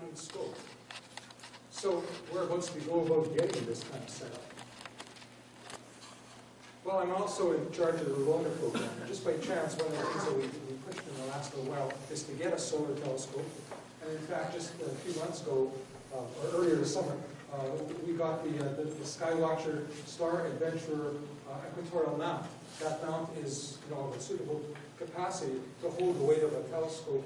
tracking scope. So whereabouts do we go about getting this kind of setup? Well, I'm also in charge of the loaner program. Just by chance, one of the things that we pushed in the last little while is to get a solar telescope. And in fact, just a few months ago, or earlier this summer, we got the Skywatcher Star Adventurer equatorial mount. That mount is, of a suitable capacity to hold the weight of a telescope,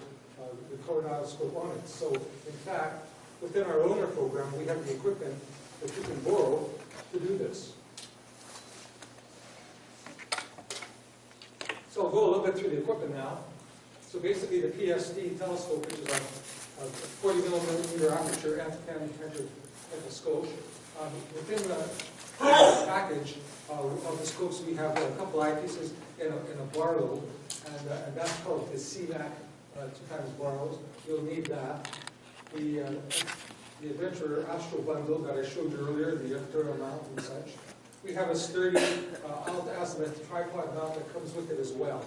the kaleidoscope on it. So, in fact, within our loaner program, we have the equipment that you can borrow to do this. So I'll go a little bit through the equipment now. So basically the PSD telescope, which is a 40 millimeter aperture telescope. Within the package of the scopes, we have a couple eyepieces in a bar lobe, and that's called the CMAC 2x bar lobes. You'll need that. The Adventurer Astro bundle that I showed you earlier, the equatorial mount and such. We have a sturdy alt-azimuth tripod mount that comes with it as well.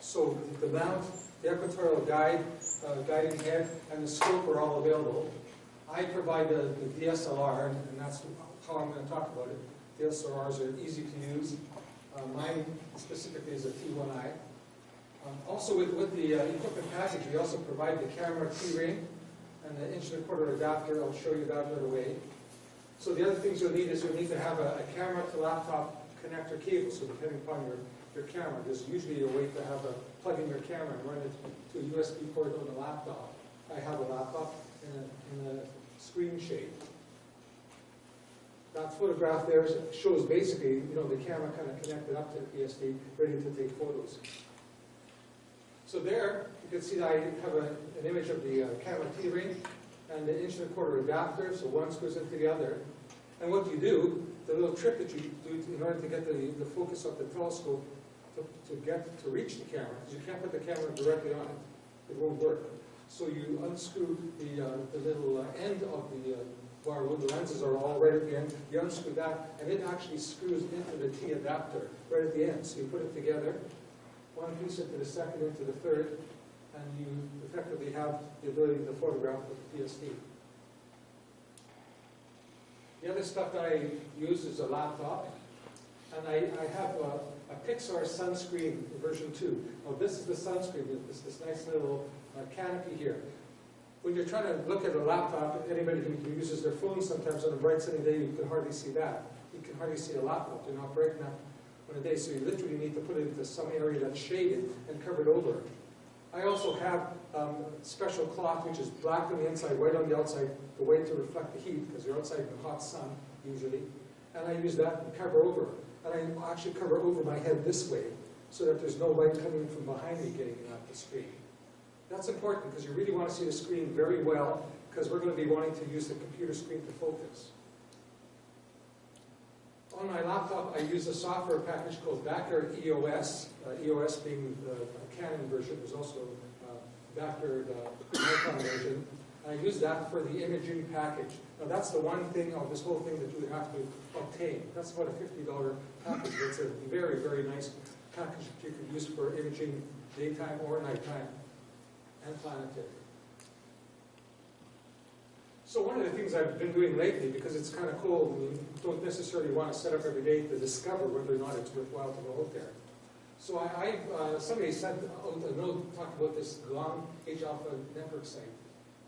So the mount, the equatorial guiding head, and the scope are all available. I provide the DSLR, and that's how I'm going to talk about it. DSLRs are easy to use. Mine specifically is a T1i. Also with the equipment package, we also provide the camera keyring and the 1.25" adapter. I'll show you that right away. So the other things you'll need is you'll need to have a camera to laptop connector cable. So depending upon your camera, there's usually a way to have plug in your camera and run it to a USB port on the laptop. I have a laptop in a screen shade. That photograph there shows basically, the camera kind of connected up to the PSD, ready to take photos. So there, you can see that I have an image of the camera keyring and the 1.25" adapter, so one screws into the other. And what you do, the little trick that you do in order to get the focus of the telescope to reach the camera, because you can't put the camera directly on it. It won't work. So you unscrew the little end of the bar lobe. The lenses are all right at the end. You unscrew that, and it actually screws into the T adapter right at the end. So you put it together, one piece into the second, into the third, and you effectively have the ability to photograph with the PSD. The other stuff that I use is a laptop, and I have a Pixar sunscreen version 2. Now this is the sunscreen, this nice little canopy here. When you're trying to look at a laptop, anybody who uses their phone sometimes on a bright sunny day, you can hardly see that. You can hardly see a laptop. They're not bright enough on a day, so you literally need to put it into some area that's shaded and covered over. I also have special cloth which is black on the inside, white on the outside, the way to reflect the heat, because you're outside in the hot sun, usually. And I use that to cover over. And I actually cover over my head this way, so that there's no light coming from behind me getting at the screen. That's important, because you really want to see the screen very well, because we're going to be wanting to use the computer screen to focus. On my laptop, I use a software package called Backyard EOS, EOS being the Canon version. There's also Backyard Nikon version. I use that for the imaging package. Now that's the one thing of this whole thing that you would have to obtain. That's about a $50 package. It's a very, very nice package that you could use for imaging daytime or nighttime and planetary. So one of the things I've been doing lately, because it's kind of cold and you don't necessarily want to set up every day to discover whether or not it's worthwhile to go out there. So somebody sent a note talking about this long H-alpha network site.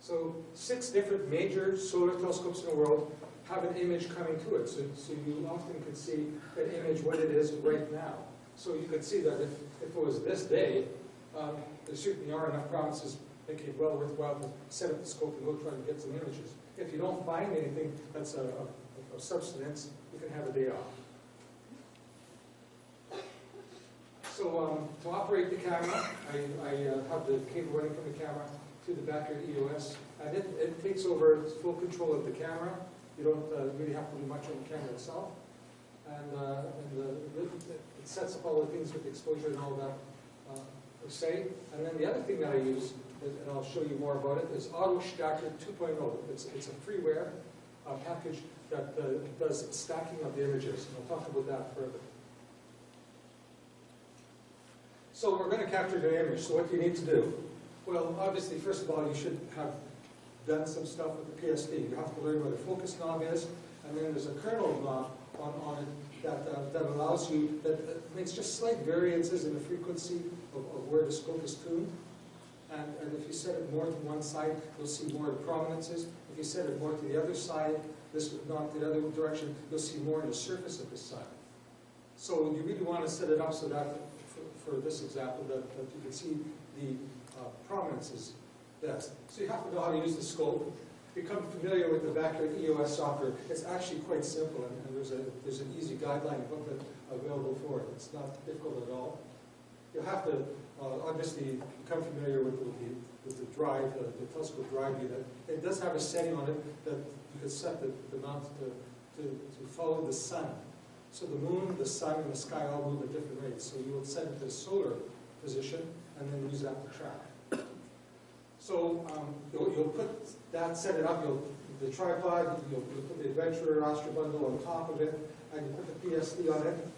So 6 different major solar telescopes in the world have an image coming to it. So you often can see that image what it is right now. So you could see that if it was this day, there certainly are enough provinces making it well worthwhile to set up the scope and go try to get some images. If you don't find anything that's of substance, you can have a day off. So to operate the camera, I have the cable running from the camera to the Backyard EOS, and it takes over full control of the camera. You don't really have to do much on the camera itself. And it sets up all the things with exposure and all that per se. And then the other thing that I use, and I'll show you more about it, is Auto Stacker 2.0. It's a freeware package that does stacking of the images, and I'll talk about that further. So we're going to capture the image, so what do you need to do? Well, obviously, first of all, you should have done some stuff with the PSD. You have to learn what a focus knob is, and then there's a kernel knob on it that allows you, that makes just slight variances in the frequency of where the scope is tuned. And if you set it more to one side, you'll see more prominences. If you set it more to the other side, this knob to the other direction, you'll see more in the surface of the sun. So you really want to set it up so that, for this example, that you can see the prominences best. So you have to know how to use the scope. Become familiar with the backyard EOS software. It's actually quite simple, and there's an easy guideline booklet available for it. It's not difficult at all. You'll have to obviously become familiar with the drive, the telescope drive unit. It does have a setting on it that you can set the mount to follow the sun. So the moon, the sun, and the sky all move at different rates. So you will set it to the solar position and then use that to track. So you'll put that, set it up, the tripod, you'll put the Adventurer raster bundle on top of it, and you put the PSD on it,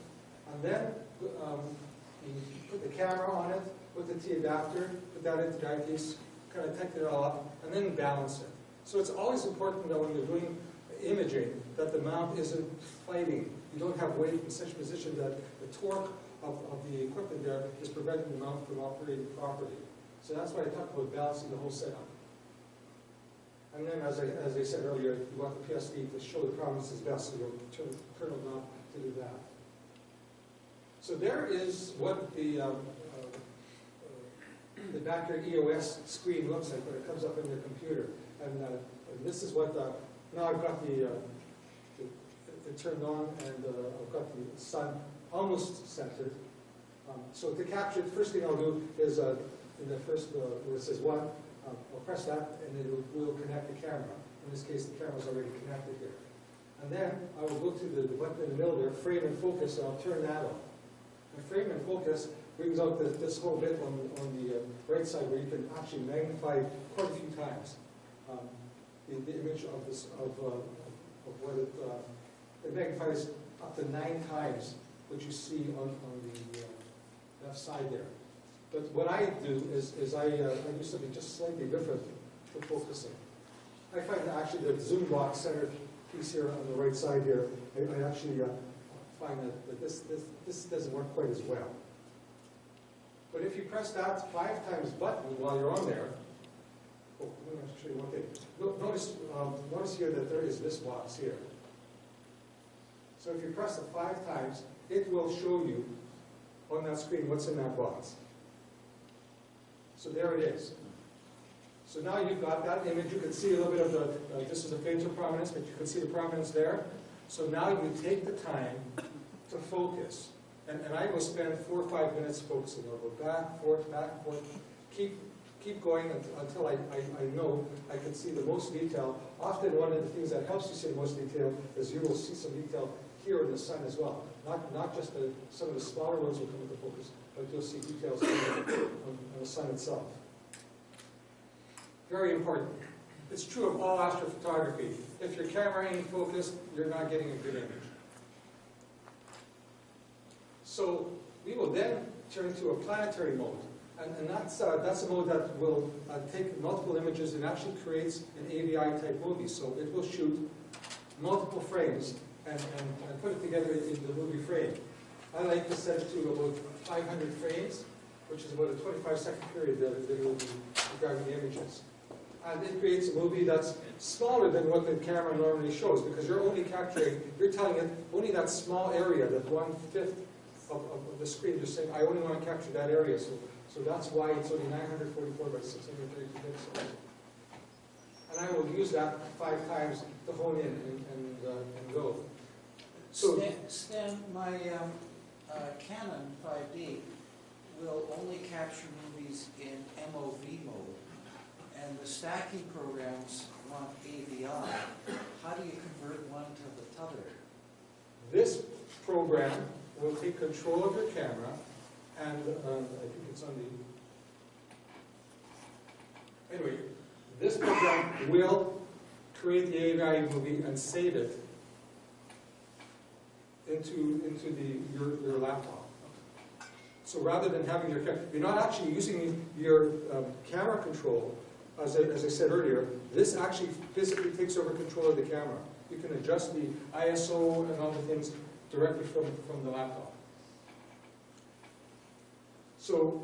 and then you put the camera on it, put the T adapter, put that into the eyepiece, kind of tighten it all up, and then balance it. So it's always important that when you're doing imaging, that the mount isn't fighting. You don't have weight in such a position that the torque of the equipment there is preventing the mount from operating properly. So that's why I talked about balancing the whole setup. And then, as I said earlier, you want the PSD to show the prominences best, so you'll turn the kernel knob to do that. So there is what the backyard EOS screen looks like when it comes up in your computer. And this is what, now I've got it turned on, and I've got the sun almost centered. So to capture it, first thing I'll do is, in the first, where it says 1, I'll press that, and it will connect the camera. In this case, the camera's already connected here. And then I will go to the button in the middle there, frame and focus, and I'll turn that on. And frame and focus brings out this whole bit on the right side where you can actually magnify quite a few times the image of this what it magnifies up to 9 times what you see on the left side there. But what I do is I do something just slightly different for focusing. I find that actually the zoom box center piece here on the right side here, I actually find that this doesn't work quite as well. But if you press that 5 times button while you're on there, oh, let me show you one thing. Notice here that there is this box here. So if you press it 5 times, it will show you on that screen what's in that box. So there it is. So now you've got that image. You can see a little bit of the, this is a fainter prominence, but you can see the prominence there. So now you take the time to focus. And I will spend 4 or 5 minutes focusing. I'll go back, forth, keep going until I know I can see the most detail. Often one of the things that helps you see the most detail is you will see some detail here in the sun as well. Not just some of the smaller ones will come into focus, but you'll see details on the sun itself. Very important. It's true of all astrophotography. If your camera ain't focused, you're not getting a good image. So we will then turn to a planetary mode. And that's a mode that will take multiple images and actually creates an AVI type movie. So it will shoot multiple frames and put it together in the movie frame. I like to set it to about 500 frames, which is about a 25-second period that it will be grabbing the images. And it creates a movie that's smaller than what the camera normally shows, because you're only capturing, you're telling it only that small area, that 1/5 of the screen. You're saying, I only want to capture that area. So that's why it's only 944 by 632 pixels. And I will use that 5 times to hone in and go. So, Stan, my Canon 5D will only capture movies in MOV mode, and the stacking programs want AVI. How do you convert one to the other? This program will take control of your camera, and I think it's on the... Anyway, this program will create the AVI movie and save it into your laptop. So rather than having your camera, you're not actually using your camera control as I said earlier, this actually physically takes over control of the camera. You can adjust the ISO and all the things directly from the laptop. So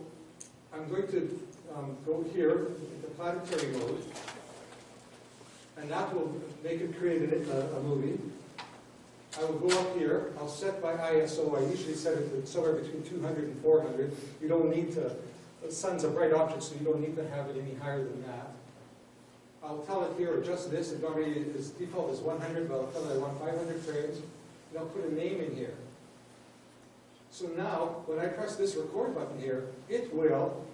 I'm going to go here, the planetary mode, and that will make it create a movie. I will go up here, I'll set by ISO, I usually set it somewhere between 200 and 400. You don't need to, the sun's a bright object, so you don't need to have it any higher than that. I'll tell it here, adjust this, it already is default is 100, but I'll tell it I want 500 frames, and I'll put a name in here. So now, when I press this record button here, it will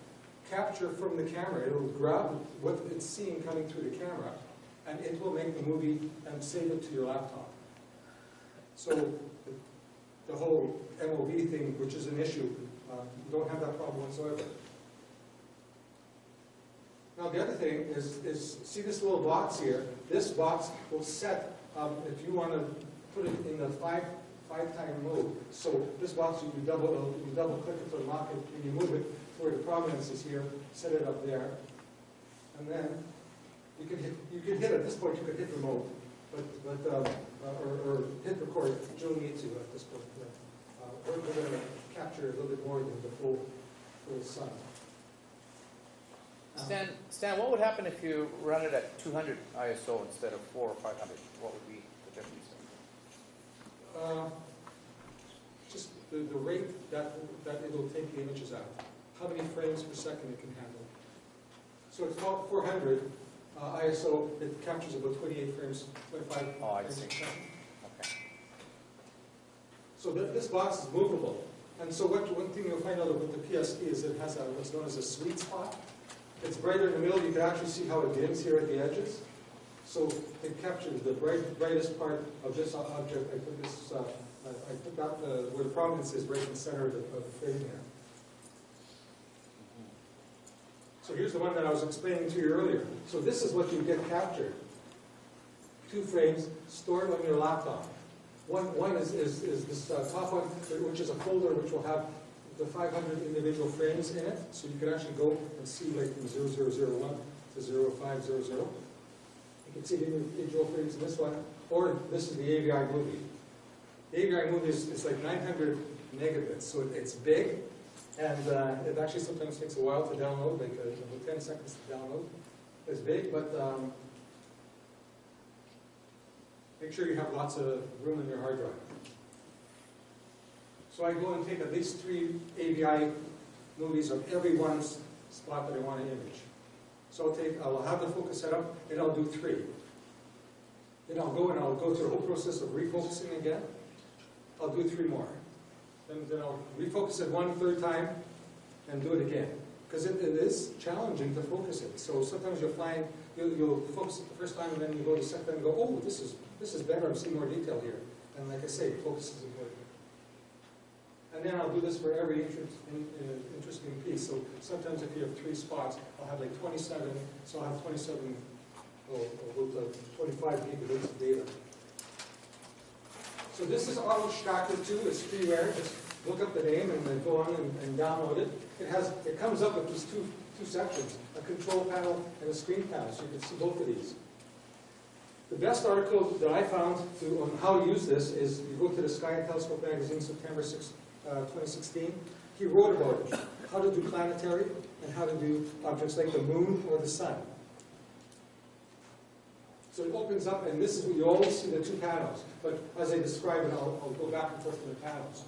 capture from the camera. It will grab what it's seeing coming through the camera, and it will make the movie and save it to your laptop. So the whole MOV thing, which is an issue, you don't have that problem whatsoever. Now the other thing is see this little box here? This box will set, if you want to put it in the five-time mode. So this box, you double click it to lock it, and you move it where the prominence is here, set it up there, and then you can hit at this point, you can hit remote, or hit record if Joe needs to at this point. We're going to capture a little bit more than the full sun. Stan, what would happen if you run it at 200 ISO instead of 400 or 500? What would be the difference? Just the rate that it will take the images out. How many frames per second it can handle. So it's called 400 ISO. It captures about 28 frames, 25 frames per second. Okay. So this box is movable. And so one thing you'll find out about the PSD is it has what's known as a sweet spot. It's brighter in the middle. You can actually see how it dims here at the edges. So it captures the brightest part of this object. I put this. I put that where the prominence is, right in the center of the frame here. So here's the one that I was explaining to you earlier. So this is what you get captured. 2 frames stored on your laptop. One is this top one, which is a folder which will have the 500 individual frames in it. So you can actually go and see like from 0001 to 0500. You can see the individual frames in this one. Or this is the AVI movie. The AVI movie is like 900 megabits, so it's big. And it actually sometimes takes a while to download, like about 10 seconds to download. It's big, but make sure you have lots of room in your hard drive. So I go and take at least 3 AVI movies of every one spot that I want to image. So I'll have the focus set up, and I'll do 3. Then I'll go through the whole process of refocusing again. I'll do 3 more. Then I'll refocus it 1/3 time and do it again. Because it is challenging to focus it. So sometimes you'll find, you'll focus it the first time and then you go to the second time and go, oh, this is better, I'm seeing more detail here. And like I say, focus is important. And then I'll do this for every interesting piece. So sometimes if you have 3 spots, I'll have like 27, so I'll have 27, 25 gigabits of data. So this is Auto-Extractor 2, it's freeware. Just look up the name and then go on and download it. It comes up with these two sections, a control panel and a screen panel, so you can see both of these. The best article that I found on how to use this is, you go to the Sky and Telescope magazine, September 6, 2016. He wrote about it, how to do planetary and how to do objects like the moon or the sun. So it opens up, and this is where you always see the 2 panels. But as I describe it, I'll go back and forth to the panels.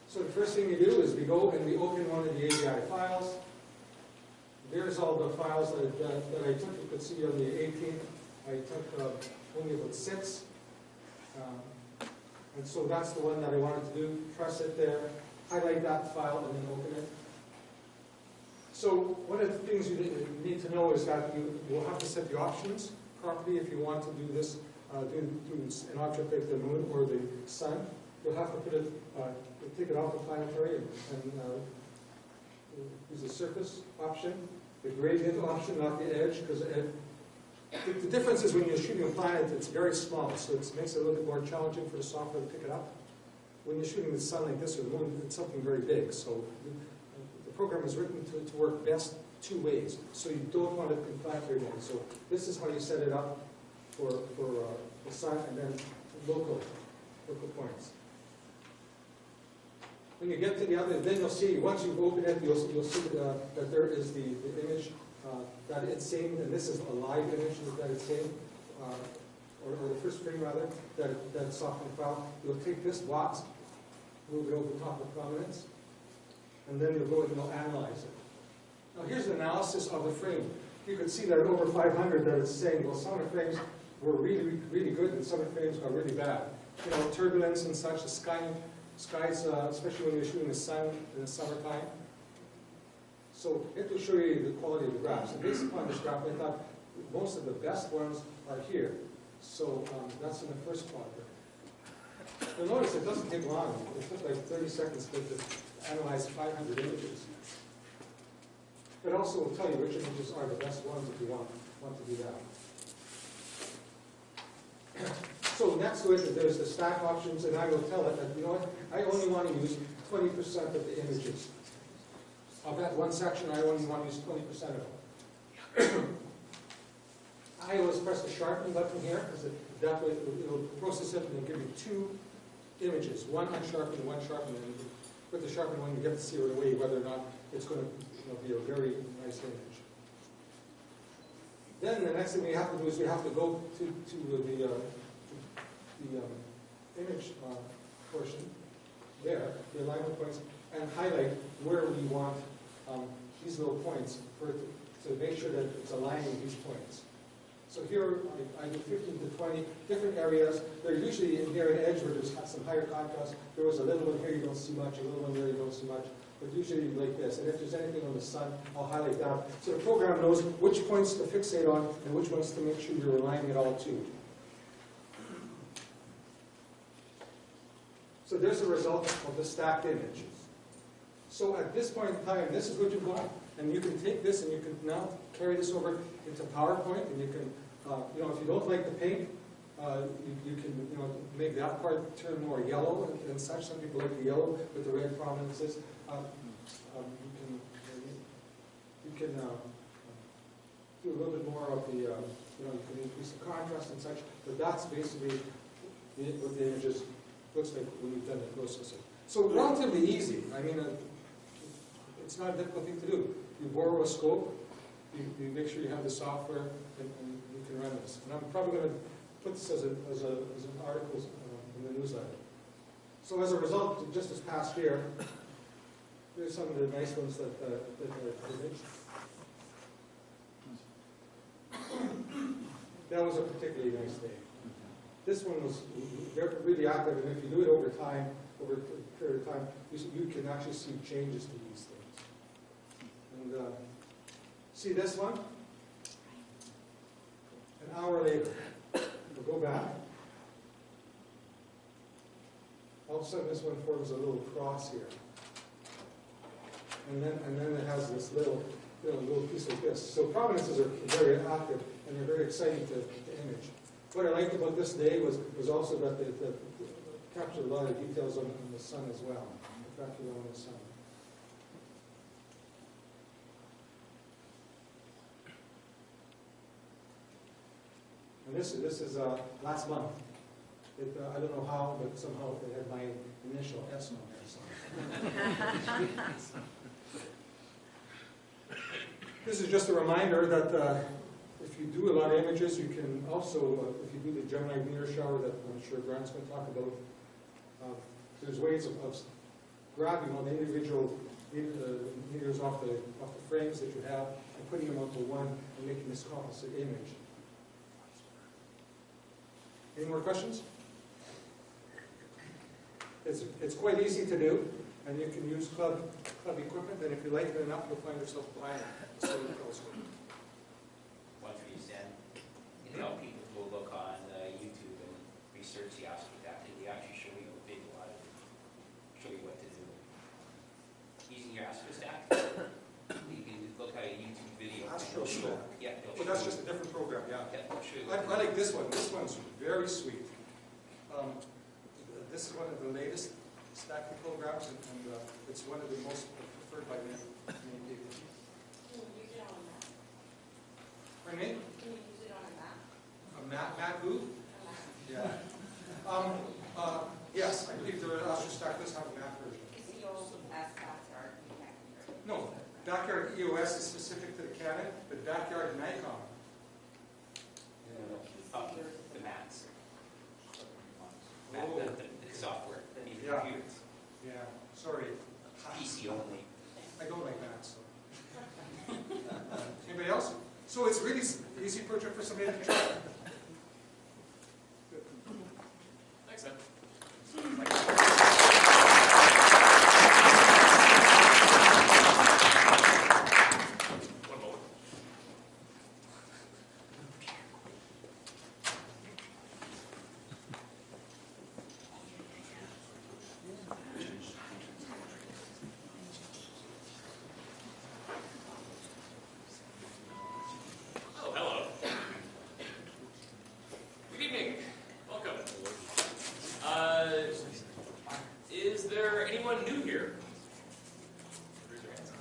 So the first thing you do is we go and we open one of the AVI files. There's all the files that I took. You could see on the 18th, I took only about 6. And so that's the one that I wanted to do. Press it there, highlight that file, and then open it. So one of the things you need to know is that you will have to set the options properly if you want to do this, do an object like the moon or the sun. You'll have to put it, take it off the planetary and use the surface option, the gradient option, not the edge, because the difference is when you're shooting a planet, it's very small, so it makes it a little bit more challenging for the software to pick it up. When you're shooting the sun like this or the moon, it's something very big, so the program is written to work best two ways. So you don't want to confine your node. So this is how you set it up for the sun and then local points. When you get to the other, then you'll see, once you've opened it, you'll see that there is the image that it's saying, and this is a live image that it's saying, or the first frame rather, that it's software file. You'll take this box, move it over the top of prominence, and then you'll go and you'll analyze it. Now here's an analysis of the frame. You can see that at over 500 that it's saying, well, some of the frames were really, really good and some of the frames are really bad. You know, turbulence and such, the skies, especially when you're shooting the sun in the summertime. So it will show you the quality of the graphs. And based upon this graph, I thought most of the best ones are here. So that's in the first quadrant. You'll notice it doesn't take long. It took like 30 seconds to analyze 500 images. It also will tell you which images are the best ones if you want to do that. So next to it, there's the stack options, and I will tell it that, you know what, I only want to use 20% of the images. Of that one section, I only want to use 20% of it. I always press the sharpen button here, because that way it'll process it and it'll give you two images, one unsharpened and one sharpened. And with the sharpened one, you get to see right away whether or not it's going to be a very nice image. Then the next thing we have to do is we have to go to the image portion there, the alignment points, and highlight where we want these little points to make sure that it's aligning these points. So here I do 15 to 20 different areas. They're usually in here an edge where there's some higher contrast. There was a little one here you don't see much, a little one there you don't see much, but usually like this. And if there's anything on the sun, I'll highlight that. So the program knows which points to fixate on and which ones to make sure you're aligning it all to. So there's the result of the stacked images. So at this point in time, this is what you've got. And you can take this and you can now carry this over into PowerPoint, and you can, if you don't like the pink, you can, make that part turn more yellow and such. Some people like the yellow with the red prominences. You can do a little bit more of the, you can increase the contrast and such. But that's basically what the images looks like when you've done the processing. So relatively easy. I mean, it's not a difficult thing to do. You borrow a scope, you make sure you have the software, and you can run this. And I'm probably going to put this as an article in the newsletter. So as a result, just this past year, here's some of the nice ones that I did. That was a particularly nice day. This one was really active, and if you do it over time, over a period of time, you can actually see changes to these things. And see this one? An hour later, we'll go back. All of a sudden, this one forms a little cross here, and then it has this little piece like this. So prominences are very active, and they're very exciting to image. What I liked about this day was also that they captured a lot of details on the sun as well, reflected on the sun. And this is last month. I don't know how, but somehow it had my initial S on there. So. This is just a reminder that if you do a lot of images, you can also, if you do the Gemini meteor shower that I'm sure Grant's going to talk about, there's ways of grabbing all the individual meteors off the frames that you have and putting them onto one and making this composite image. Any more questions? It's quite easy to do, and you can use club equipment, and if you like it enough, you'll find yourself buying a solar telescope. One for you, Stan. People will look on YouTube and research the aspect after they actually show you a video on it, show you what to do. Using your AstroStack, you can look at a YouTube video. AstroStack? Yeah. Well, that's just a different program, yeah. Yeah, I'll show you. I like this one. This one's very sweet. This is one of the latest stacking programs, and it's one of the most preferred by many people. You can Pardon me? Can you use it on a map? A map booth? A map? Yeah. Yes, I believe the Ostrich Stack does have a map version. Because you also asked backyard and backyard. No, Backyard EOS is specific to the Canon, but Backyard Nikon. The mats. Oh. The software, the Yeah. computers. Yeah, sorry. PC only. I don't like that, so. Anybody else? So it's really easy project for somebody to try. Good. Thanks, Ed. One moment. Oh, hello. Good evening. Welcome. Is there anyone new here? Raise your hands.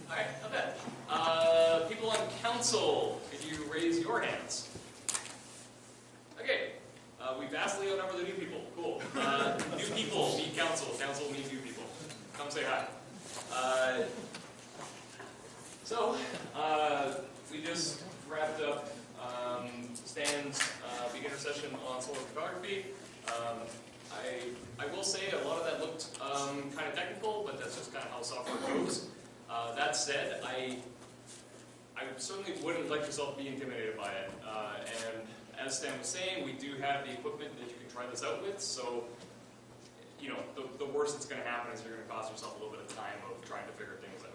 All right, not bad. People on council, could you raise your hands? Okay. We vastly outnumber the new people. Cool. New people meet council. Council meet new people. Come say hi. We just wrapped up Stan's beginner session on solar photography. I will say a lot of that looked kind of technical, but that's just kind of how software goes. That said, I certainly wouldn't let yourself be intimidated by it. And as Stan was saying, we do have the equipment that you can try this out with. So, you know, the worst that's going to happen is you're going to cost yourself a little bit of time of trying to figure things out.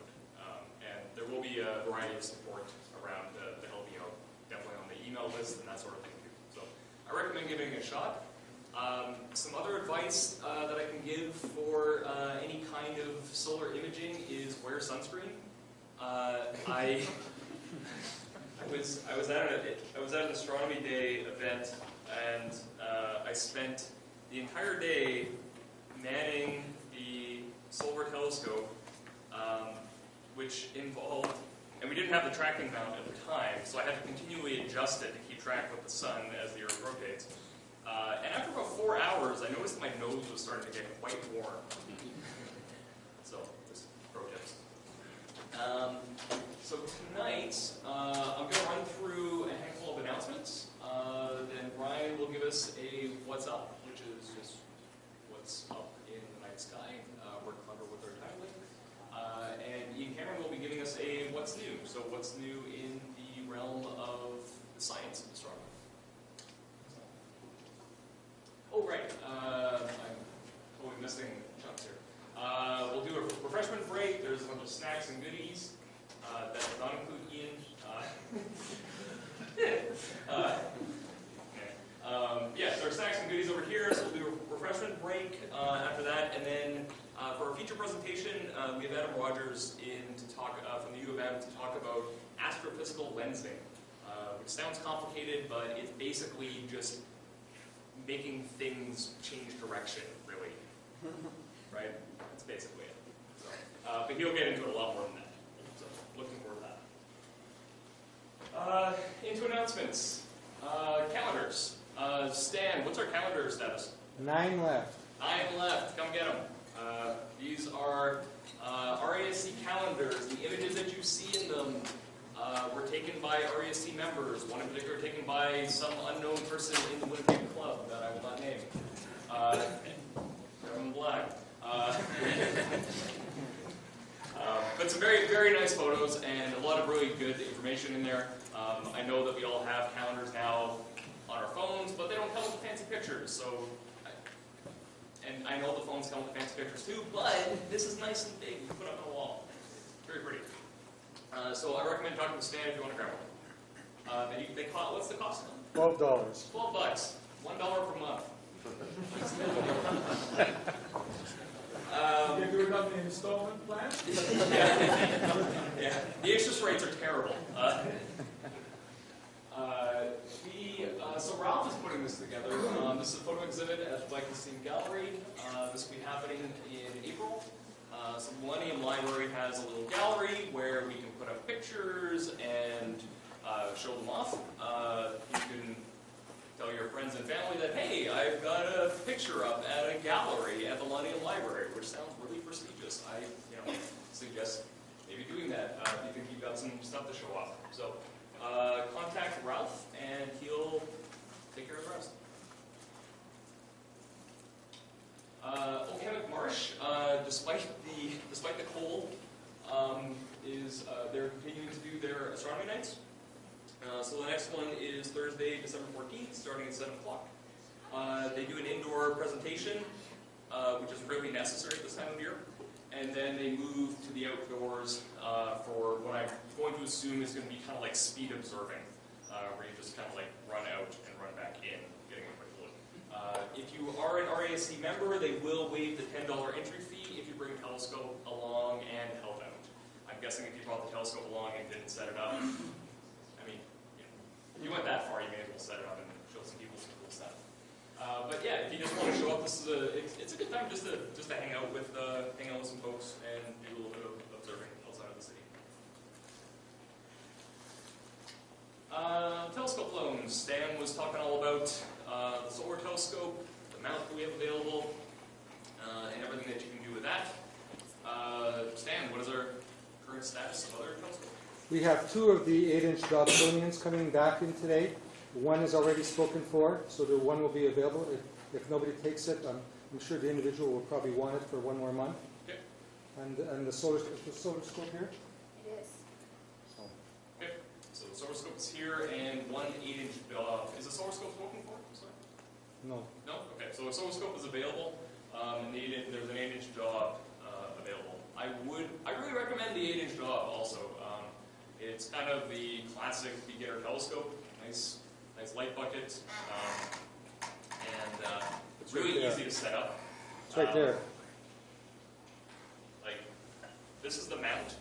And there will be a variety of support around to help you out, definitely on the email list and that sort of thing too. So I recommend giving it a shot. Some other advice that I can give for any kind of solar imaging is wear sunscreen. I was at an astronomy day event, and I spent the entire day manning the solar telescope, which involved, and we didn't have the tracking mount at the time, so I had to continually adjust it to keep track with the sun as the Earth rotates. And after about 4 hours, I noticed my nose was starting to get quite warm. So, just pro tips. So tonight, I'm going to run through a handful of announcements. Then Ryan will give us a what's up, which is just what's up in the night sky. We're clever with our titling. And Ian Cameron will be giving us a what's new. So what's new in the realm of the science of astronomy. Oh, right. I'm totally missing chunks here. We'll do a refreshment break. There's a bunch of snacks and goodies. That does not include Ian. Yeah, so our snacks and goodies over here. So we'll do a refreshment break after that. And then for our feature presentation, we have Adam Rogers in to talk from the U of M to talk about astrophysical lensing, which sounds complicated, but it's basically just making things change direction, really. Right? That's basically it. So, but he'll get into it a lot more than that. So, looking forward to that. Into announcements. Calendars. Stan, what's our calendar status? 9 left. 9 left. Come get them. These are RASC calendars. The images that you see in them were taken by RASC members. One in particular taken by some unknown person in the Winnipeg club that I will not name. Kevin Black. But some very, very nice photos and a lot of really good information in there. I know that we all have calendars now on our phones, but they don't come with fancy pictures. So, and I know the phones come with fancy pictures too, but this is nice and big. You can put up on a wall. Very pretty. So I recommend talking to Stan if you want to grab one. They cost, what's the cost of them? $12. $12. $1 per month. You do it on the installment plan? Yeah. The interest rates are terrible. So Ralph is putting this together. This is a photo exhibit at the Viking Gallery. This will be happening in April. So the Millennium Library has a little gallery where we can put up pictures and show them off. You can tell your friends and family that, hey, I've got a picture up at a gallery at the Millennium Library, which sounds really prestigious. I suggest maybe doing that if you think you've got some stuff to show off. So contact Ralph and he'll take care of the rest. Chemic Marsh, despite the cold, they're continuing to do their astronomy nights. So the next one is Thursday, December 14th, starting at 7 o'clock. They do an indoor presentation, which is really necessary at this time of year. And then they move to the outdoors for what I'm going to assume is going to be kind of like speed observing, where you just kind of like run out and run back in, getting a quick look. If you are an RASC member, they will waive the $10 entry fee if you bring a telescope along and help out. I'm guessing if you brought the telescope along and didn't set it up, I mean, if you went that far, you may as well set it up and show some people some cool stuff. But yeah, if you just want to show up, it's a good time just to hang out with some folks and do a little bit of observing outside of the city. Telescope loans. Stan was talking all about the solar telescope, the mount that we have available, and everything that you can do with that. Stan, what is our current status of other telescopes? We have 2 of the 8-inch Dobsonians coming back in today. One is already spoken for, so the one will be available. If nobody takes it, I'm sure the individual will probably want it for 1 more month. Okay. And the solar scope here? It is. Okay. So the solar scope is here, and 1 8-inch Dob. Is the solar scope spoken for? I'm sorry. No. No? Okay, so a solar scope is available, and there's an 8-inch Dob available. I really recommend the 8-inch Dob also. It's kind of the classic beginner telescope, nice light bucket, and it's really easy to set up. It's right there. Like, this is the mount,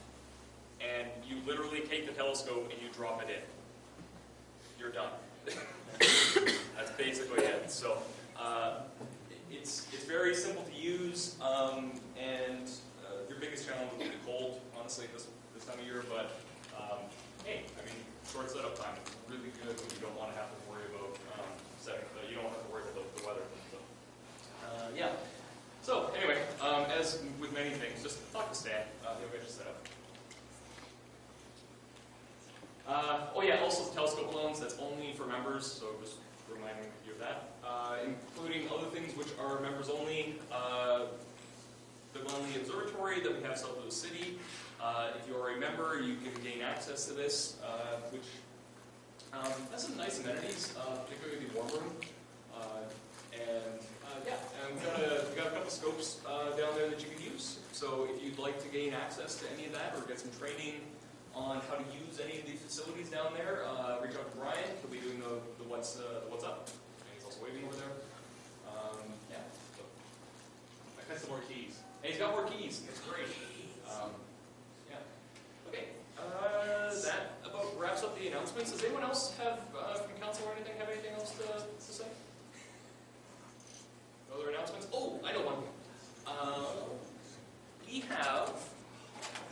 and you literally take the telescope and you drop it in. You're done. That's basically it. So it's very simple to use, and your biggest challenge will be the cold, honestly, this time of year. But hey, I mean, short setup time is really good when you don't want to have to worry about setting. You don't have to worry about the weather. So yeah. So anyway, as with many things, just talk to Stan. He'll get you set up. Oh yeah, also the telescope loans, that's only for members, so just reminding you of that. Including other things which are members only. The Glenley Observatory that we have south of the city. If you are a member, you can gain access to this, which has some nice amenities, particularly the warm room. And we've got a couple scopes down there that you can use. So if you'd like to gain access to any of that or get some training on how to use any of these facilities down there, reach out to Brian. He'll be doing the what's up. And he's also waiting over there. Yeah. So. I've got some more keys. And he's got more keys. It's great. Yeah. Okay. That about wraps up the announcements. Does anyone else have from council or anything have anything else to say? No other announcements? Oh, I know one. We have.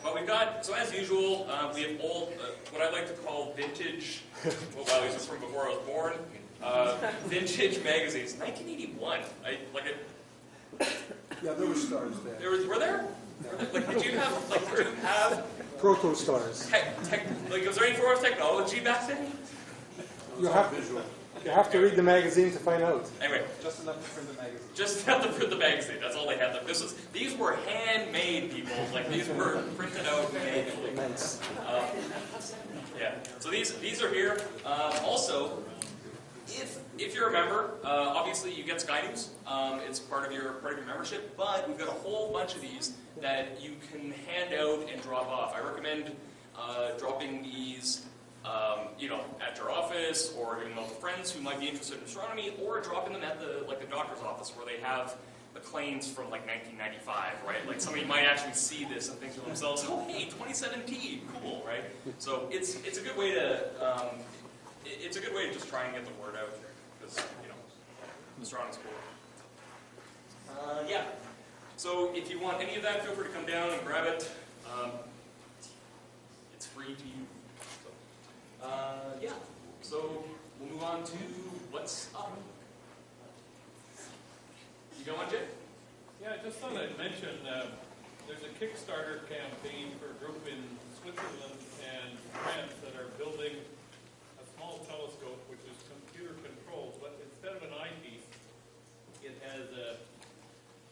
Well, we've got, so as usual, we have old, what I like to call vintage, well, these are from before I was born, vintage magazines. 1981. Yeah, there were stars there. Were there? Like, did you have, Proto stars. was there any form of technology back then? You have to read the magazine to find out. Anyway. Just enough to print the magazine. Just enough to print the magazine. That's all they had. These were handmade, people. Like, these were printed out manually. Nice. Yeah. So these are here. Also, if you're a member, obviously you get Sky News. It's part of your membership. But we've got a whole bunch of these that you can hand out and drop off. I recommend dropping these. At your office, or giving them to friends who might be interested in astronomy, or dropping them at the doctor's office where they have the claims from like 1995, right? Like somebody might actually see this and think to themselves, "Oh, hey, 2017, cool, right?" So it's a good way to just try and get the word out because astronomy's cool. Yeah. So if you want any of that, feel free to come down and grab it. It's free to you. So, yeah. So we'll move on to what's up. You got one, Jay? Yeah, I just thought I'd mention, there's a Kickstarter campaign for a group in Switzerland and France that are building a small telescope which is computer controlled, but instead of an eyepiece, it has a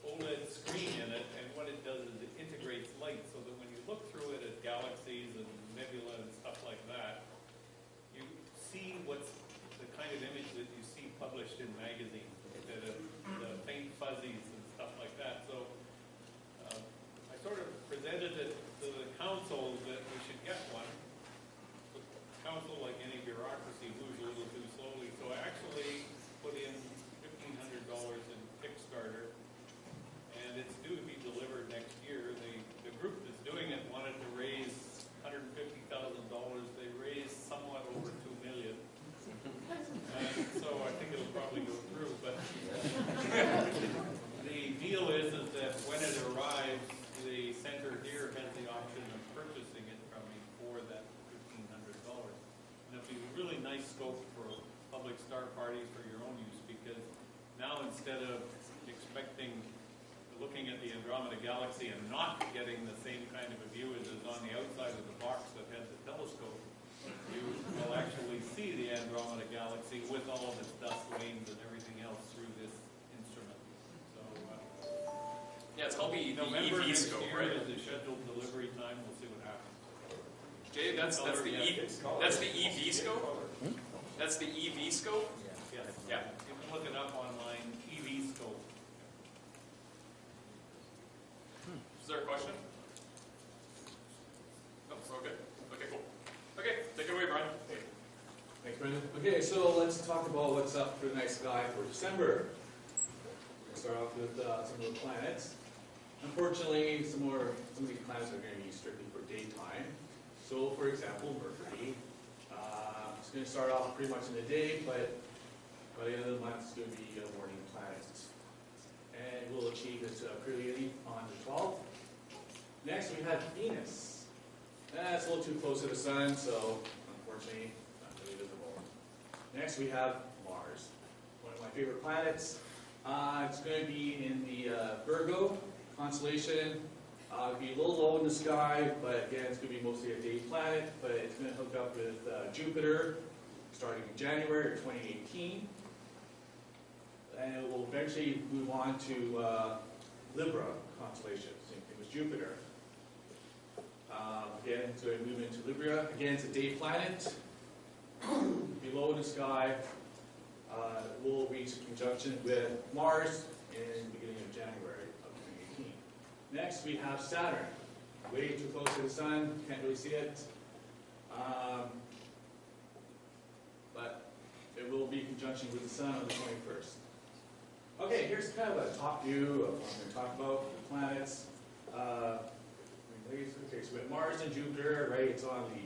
OLED screen in it, and what it does is it integrates light so that when you look through it at galaxies and nebula and stuff like that, you see what's the kind of image that you see published in magazines, instead of the faint fuzzies and stuff like that. So I sort of presented it to the council that we should get one. The council, like any bureaucracy, moves a little too slowly, so I actually put in $1,500 in Kickstarter, and it's due to be delivered next year. The group that's doing it wanted to raise $150,000. They raised somewhat over $2 million. So I think it'll probably go through, but the deal is that when it arrives, the center here has the option of purchasing it from me for that $1,500. And it'll be a really nice scope for public star parties for your own use, because now instead of looking at the Andromeda Galaxy and not getting the same kind of a view as is on the outside of the box that has the telescope, you will actually see the Andromeda Galaxy with all of its dust lanes and everything else through this instrument. So, Yeah, it's called the November EV next scope, year right? is the scheduled delivery time. We'll see what happens. Jay, that's the EV scope? That's the EV scope? Yes. Yeah. You can look it up online, EV scope. Is there a question? No, we're good. Okay, cool. Okay, take it away, Brian. Thanks, Brendan. Okay, so let's talk about what's up for the night sky for December. We're going to start off with some of the planets. Unfortunately, some of these planets are going to be strictly for daytime. So, for example, Mercury. It's going to start off pretty much in the day, but by the end of the month, it's going to be a morning planet. And we'll achieve its period on the 12th. Next, we have Venus. That's a little too close to the sun, so unfortunately, not really visible. Next, we have Mars, one of my favorite planets. It's going to be in the Virgo constellation. It'll be a little low in the sky, but again, it's going to be mostly a day planet. But it's going to hook up with Jupiter starting in January of 2018. And it will eventually move on to Libra constellation, same thing as Jupiter. Again, it's going to move into Libra. Again, it's a day planet. Below in the sky, will reach a conjunction with Mars in the beginning of January of 2018. Next, we have Saturn. Way too close to the sun, can't really see it. But it will be in conjunction with the sun on the 21st. Okay, here's kind of a top view of what I'm going to talk about, the planets. Okay, so we have Mars and Jupiter, right? It's on the,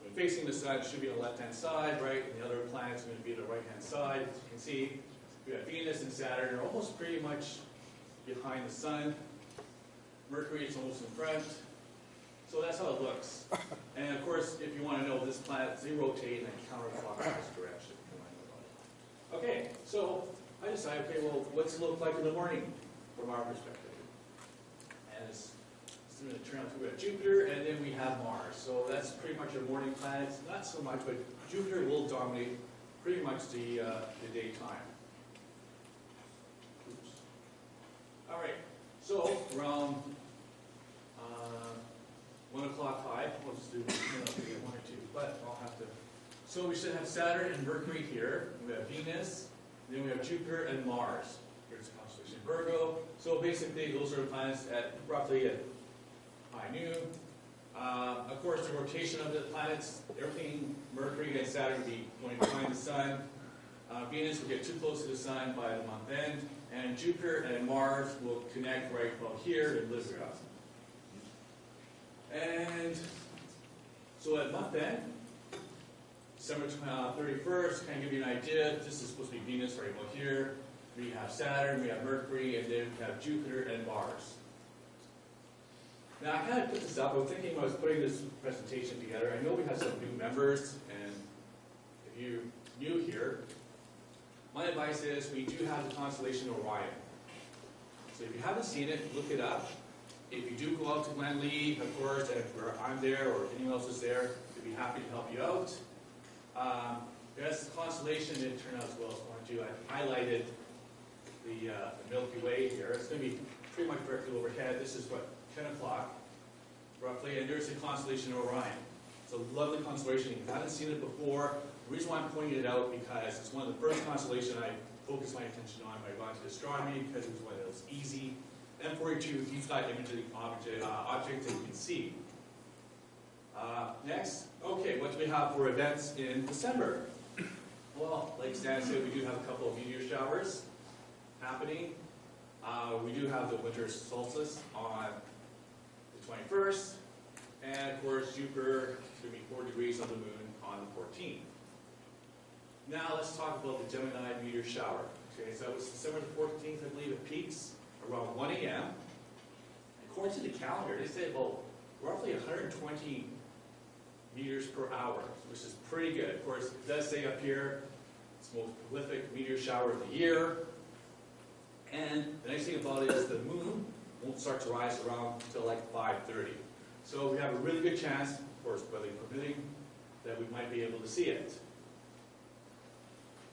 when facing the sun, it should be on the left-hand side, right? And the other planets are going to be on the right-hand side. As you can see, we have Venus and Saturn are almost pretty much behind the sun. Mercury is almost in front. So that's how it looks. And of course, if you want to know this planet, they rotate in a counterclockwise direction. If you want to know about it. Okay, so I decided, okay, well, what's it look like in the morning from our perspective? And it's going to turn out to be Jupiter, and then we have Mars. So that's pretty much our morning planets. Not so much, but Jupiter will dominate pretty much the daytime. Oops. All right, so around 1 o'clock high, we'll just do 1 or 2, but I'll have to. So we should have Saturn and Mercury here. We have Venus. Then we have Jupiter and Mars. Here's the constellation Virgo. So basically, those are the planets at roughly at high noon. Of course, the rotation of the planets, everything, Mercury and Saturn will be going behind the sun. Venus will get too close to the sun by the month end. And Jupiter and Mars will connect right about here in Libra. And so at month end, December 31st, kind of give you an idea. This is supposed to be Venus right about here. we have Saturn, we have Mercury, and then we have Jupiter and Mars. Now, I kind of put this up. I was thinking when I was putting this presentation together, I know we have some new members, and if you're new here, my advice is we do have the constellation Orion. So if you haven't seen it, look it up. If you do go out to Glen Lee, of course, and if I'm there or anyone else is there, we'd be happy to help you out. As the constellation didn't turn out as well as I wanted to, I highlighted the Milky Way here. It's going to be pretty much directly overhead. This is what, 10 o'clock, roughly, and there's the constellation Orion. It's a lovely constellation. If you haven't seen it before, the reason why I'm pointing it out because it's one of the first constellations I focused my attention on when I got into astronomy because it was one that was easy. M42, deep sky imaging object that you can see. Next, okay, what do we have for events in December? Well, like Stan said, we do have a couple of meteor showers happening. We do have the winter solstice on the 21st, and of course Jupiter is going to be 4 degrees on the moon on the 14th. Now let's talk about the Gemini meteor shower. Okay, so it was December the 14th, I believe it peaks around 1 a.m. According to the calendar, they say about roughly 120 meters per hour, which is pretty good. Of course, it does say up here, it's the most prolific meteor shower of the year. And the nice thing about it is the moon won't start to rise around until like 5:30. So we have a really good chance, of course, weather permitting, that we might be able to see it.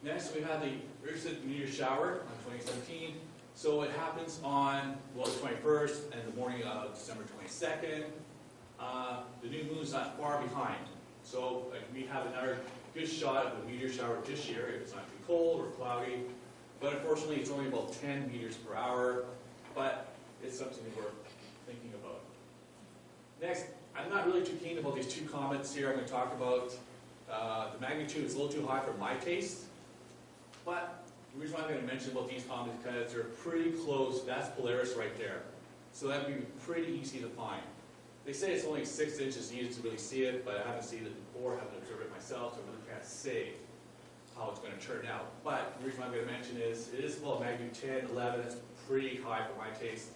Next, we have the recent meteor shower on 2017. So it happens on, well, the 21st and the morning of December 22nd. The new moon's not far behind. So we have another good shot of the meteor shower this year. It's not too cold or cloudy. But unfortunately, it's only about 10 meters per hour. But it's something worth thinking about. Next, I'm not really too keen about these two comets here I'm going to talk about. The magnitude is a little too high for my taste. But the reason why I'm going to mention about these comets is because they're pretty close. That's Polaris right there. So that would be pretty easy to find. They say it's only 6 inches needed to really see it, but I haven't seen it before, haven't observed it myself, so I really can't say how it's going to turn out. But the reason why I'm going to mention is, it is about magnitude 10, 11, it's pretty high for my taste.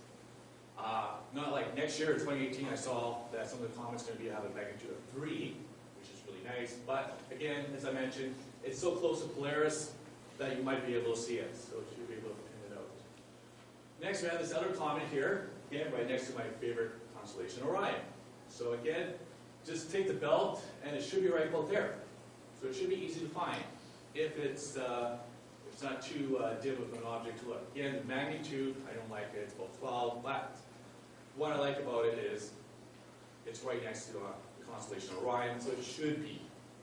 Not like next year in 2018, I saw that some of the comets are going to have a magnitude of 3, which is really nice. But again, as I mentioned, it's so close to Polaris that you might be able to see it, so you should be able to pin it out. Next, we have this other comet here, again, right next to my favorite constellation, Orion. So again, just take the belt, and it should be right about there. So it should be easy to find if it's not too dim of an object to look. Again, the magnitude, I don't like it, it's about 12, but what I like about it is it's right next to the constellation Orion, so it should be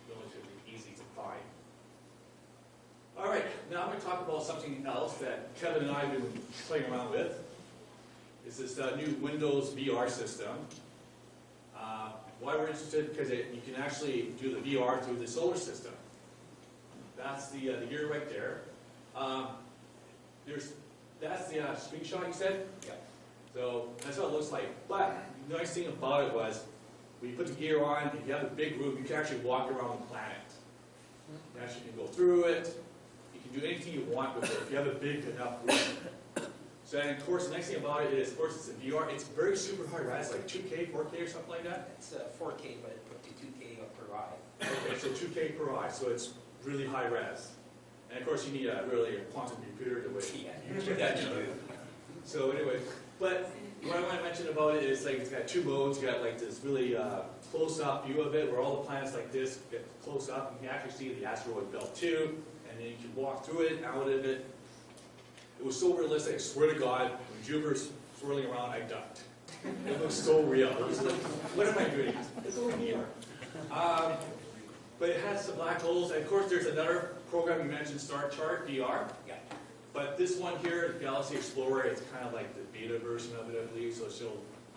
relatively easy to find. All right, now I'm going to talk about something else that Kevin and I have been playing around with. It's this new Windows VR system. Why we're interested? Because you can actually do the VR through the solar system. That's the year right there. That's the screenshot you said? Yeah. So that's what it looks like. But the nice thing about it was, when you put the gear on, if you have a big room, you can actually walk around the planet. You actually can go through it. You can do anything you want with it if you have a big enough room. So, and of course, the nice thing about it is, of course, it's in VR. It's very super high res, like 2K, 4K, or something like that. It's 4K, but up to 2K per eye. Okay, so 2K per eye, so it's really high res. And of course, you need a quantum computer to Yeah, So anyway, but what I want to mention about it is, like, it's got 2 modes. You got like this really close-up view of it, where all the planets like this get close up. You can actually see the asteroid belt too, and then you can walk through it, out of it. It was so realistic, I swear to God, when Jupiter's swirling around, I ducked. It looks so real. It was like, what am I doing? It's over here. But it has some black holes, and of course there's another program you mentioned, Star Chart VR. Yeah. But this one here, the Galaxy Explorer, it's kind of like the beta version of it, I believe, so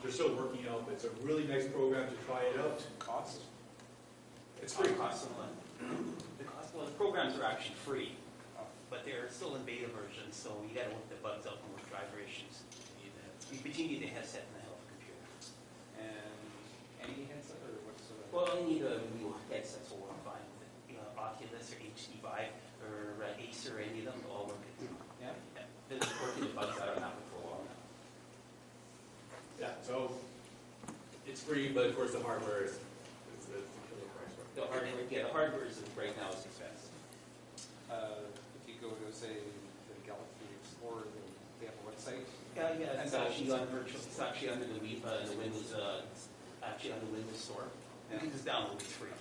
they're still working out, but it's a really nice program to try it out. Cost? It's free. Cost the programs are actually free, but they're still in beta version, so you got to work the bugs out and work driver issues. But you need a headset and a health computer. And any headset or what's the... Well, you need a new headset, so we're fine with it. Oculus or HD Vive or Acer, any of them, all work. Yeah? Yeah. it's free, but of course the hardware is the killer price. The hardware is, right now is expensive. If you go to, say, the Galaxy Explorer, they have a website. Yeah, it's actually on virtual, it's actually under the Windows, actually on the Windows Store. You can just download it, it's free.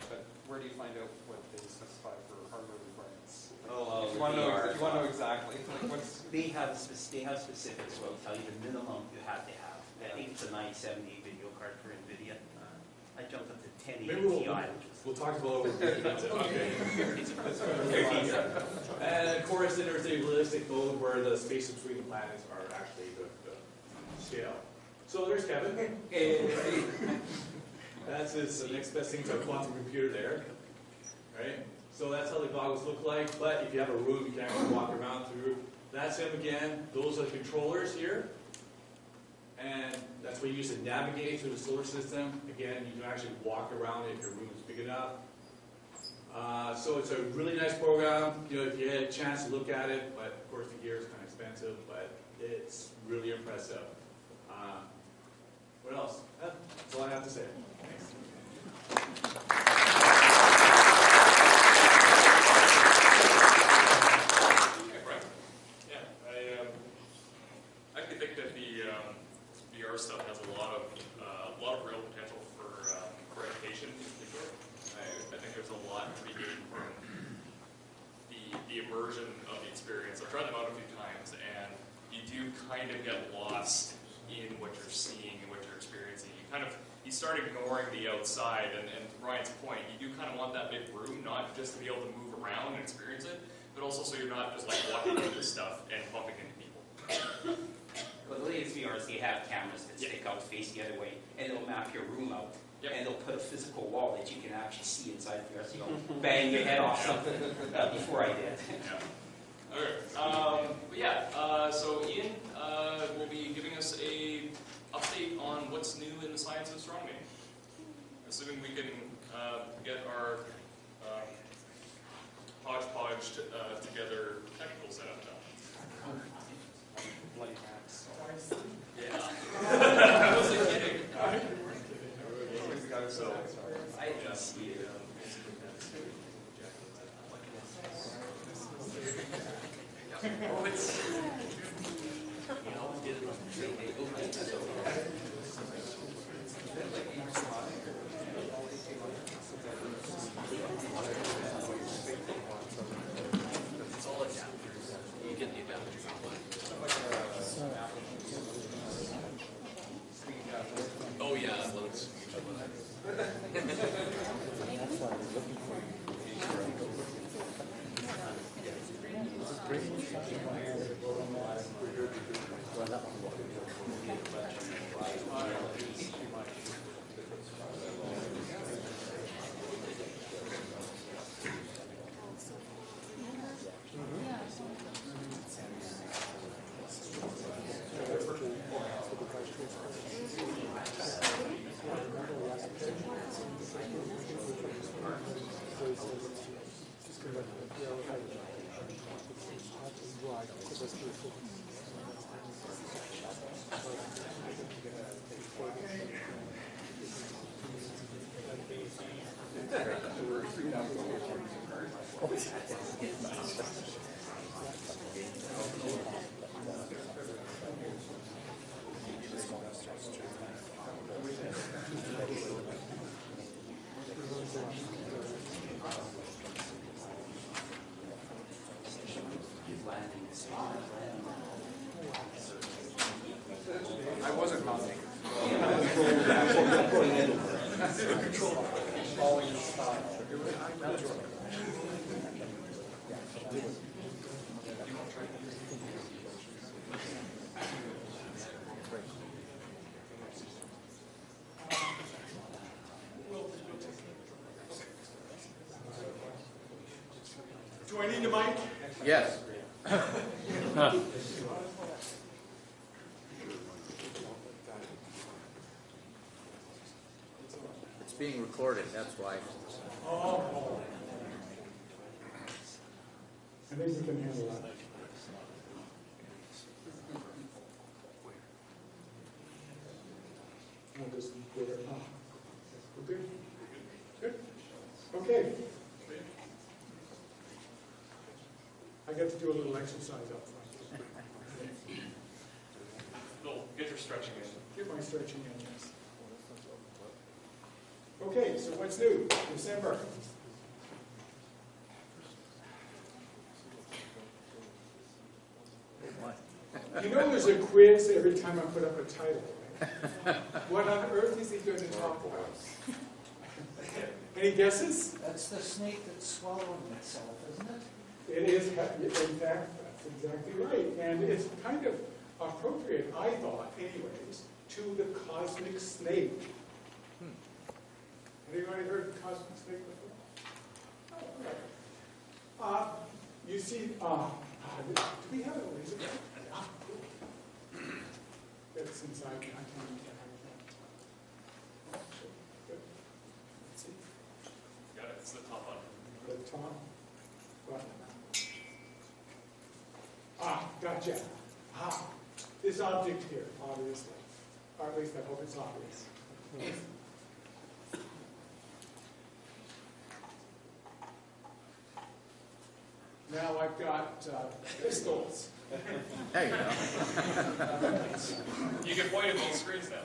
But where do you find out what they specify for hardware requirements? Oh, if you want to know exactly, like what's... They have specifics, so I'll tell you the minimum you have to have. I think it's a 970 video card for NVIDIA. I jumped up to 1080 Ti, We'll talk about it. Okay. And of course, then there's a realistic mode where the space between the planets are actually the scale. So there's Kevin. Hey. That's his next best thing to a quantum computer there. Right? So that's how the goggles look like. But if you have a room you can actually walk around through. That's him again. Those are the controllers here. And that's what you use to navigate through the solar system. Again, you can actually walk around it if your room is big enough. So it's a really nice program. You know, if you had a chance to look at it, but of course the gear is kind of expensive, but it's really impressive. What else? That's all I have to say. Thanks. Okay, Brian? Yeah, I actually think that the VR stuff has a lot of real potential for education in particular. I think there's a lot to be gained from the immersion of the experience. I've tried them out a few times, and you do kind of get lost in what you're seeing and what you're experiencing. You start ignoring the outside, and to Brian's point, you do kind of want that big room, not just to be able to move around and experience it, but also so you're not just like walking into stuff and bumping into people. Well, the latest VRs, they have cameras that stick out, face the other way, and they'll map your room out. Yep. And they'll put a physical wall that you can actually see inside VR, so you don't bang your head off something before I did. Yeah. Okay. But yeah, so Ian will be giving us a update on what's new in the science of astronomy. Assuming we can get our hodgepodge together technical setup done. Bloody hacks. Yeah. I wasn't kidding. So, I can see it. Oh, it's... Oh yeah, let's. I wasn't commenting. Do I need a mic? Yes. It's being recorded, that's why. Oh. I think we can handle that. We'll just Okay. I get to do a little exercise up front. Get your stretching in. Get my stretching in, yes. Okay, so what's new? December. You know there's a quiz every time I put up a title, right? What on earth is he going to talk about? Any guesses? That's the snake that's swallowing itself, isn't it? It is, in fact, that's exactly right. And it's kind of appropriate, I thought, anyways, to the cosmic snake. Anybody heard of the cosmic snake before? Oh, all right. You see, do we have a laser? Ah, cool. That's inside. I can't get it. Good. Let's see. Got it. It's the top button. The top button. Gotcha. This object here, obviously. Or at least I hope it's obvious. Now I've got pistols. There you go. You can point at both screens now.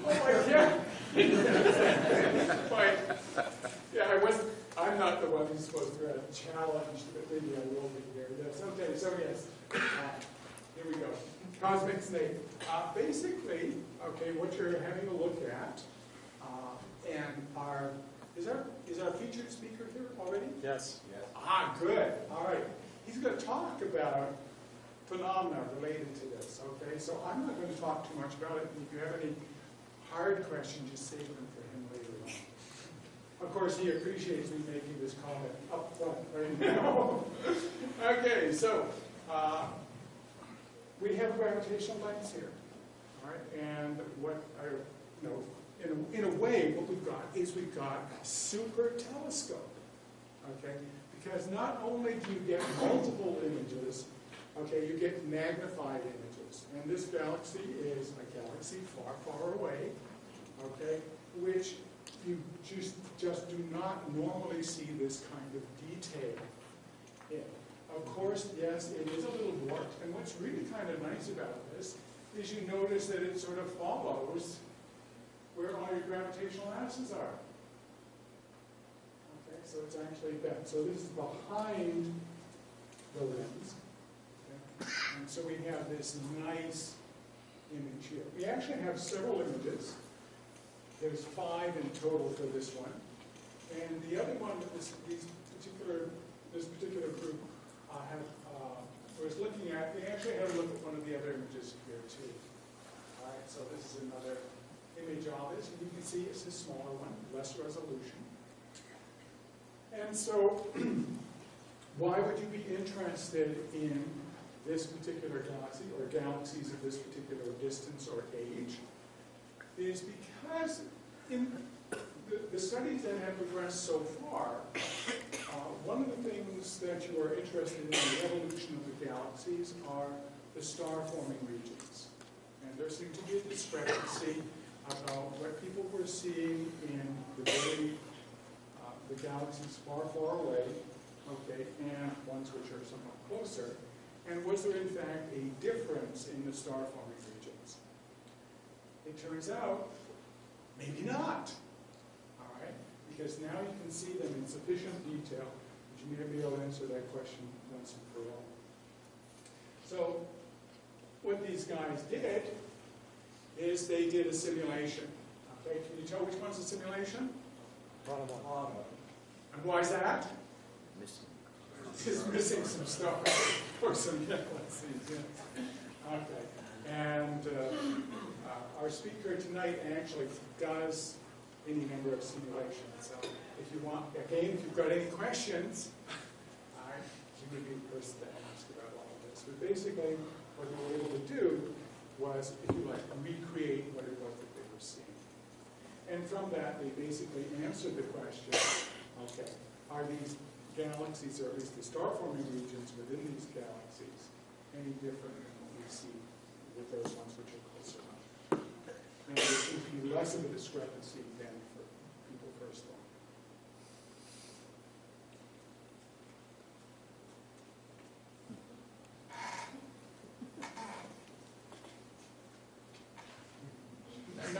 Oh, I can't. But, yeah, I'm not the one who's supposed to challenge, but maybe I will be here. Yes, okay, so yes. Here we go. Cosmic snake. Basically, okay, what you're having a look at, and is our featured speaker here already? Yes. Good. All right. He's going to talk about phenomena related to this, okay? So I'm not going to talk too much about it. If you have any hard questions, just save them for him later on. Of course, he appreciates me making this comment up front right now. Okay, so we have gravitational lens here, all right? And what in a way, what we've got is we've got a super telescope, okay? Because not only do you get multiple images, okay, you get magnified images. And this galaxy is a galaxy far, far away, okay, which you just do not normally see this kind of detail in. Of course, yes, it is a little dwarfed. And what's really kind of nice about this is you notice that it sort of follows where all your gravitational axes are. Okay, so it's actually bent. So this is behind the lens. Okay? And so we have this nice image here. We actually have several images. There's 5 in total for this one. And the other one, this particular group was looking at, they actually had a look at one of the other images here too. All right, so this is another image of it. And you can see it's a smaller one, less resolution. And so, why would you be interested in this particular galaxy, or galaxies of this particular distance or age? Is because in the studies that have progressed so far, one of the things that you are interested in the evolution of the galaxies are the star-forming regions. And there seemed to be a discrepancy about what people were seeing in the galaxies far, far away, okay, and ones which are somewhat closer. And was there, in fact, a difference in the star-forming regions? It turns out, maybe not. All right? Because now you can see them in sufficient detail that you may be able to answer that question once and for all. So, what these guys did is they did a simulation. Okay, can you tell which one's a simulation? Bottom one. And why is that? Missing. It's missing some stuff. Or some galaxies, yes. Okay. And our speaker tonight actually does any number of simulations. So if you want, again, if you've got any questions, you would be the person to ask about all of this. But basically, what they were able to do was, if you like, recreate what it was that they were seeing. And from that, they basically answered the question, okay, are these galaxies, or at least the star-forming regions within these galaxies, any different than what we see with those ones which are closer up? And there seems to be less of a discrepancy than for people first thought.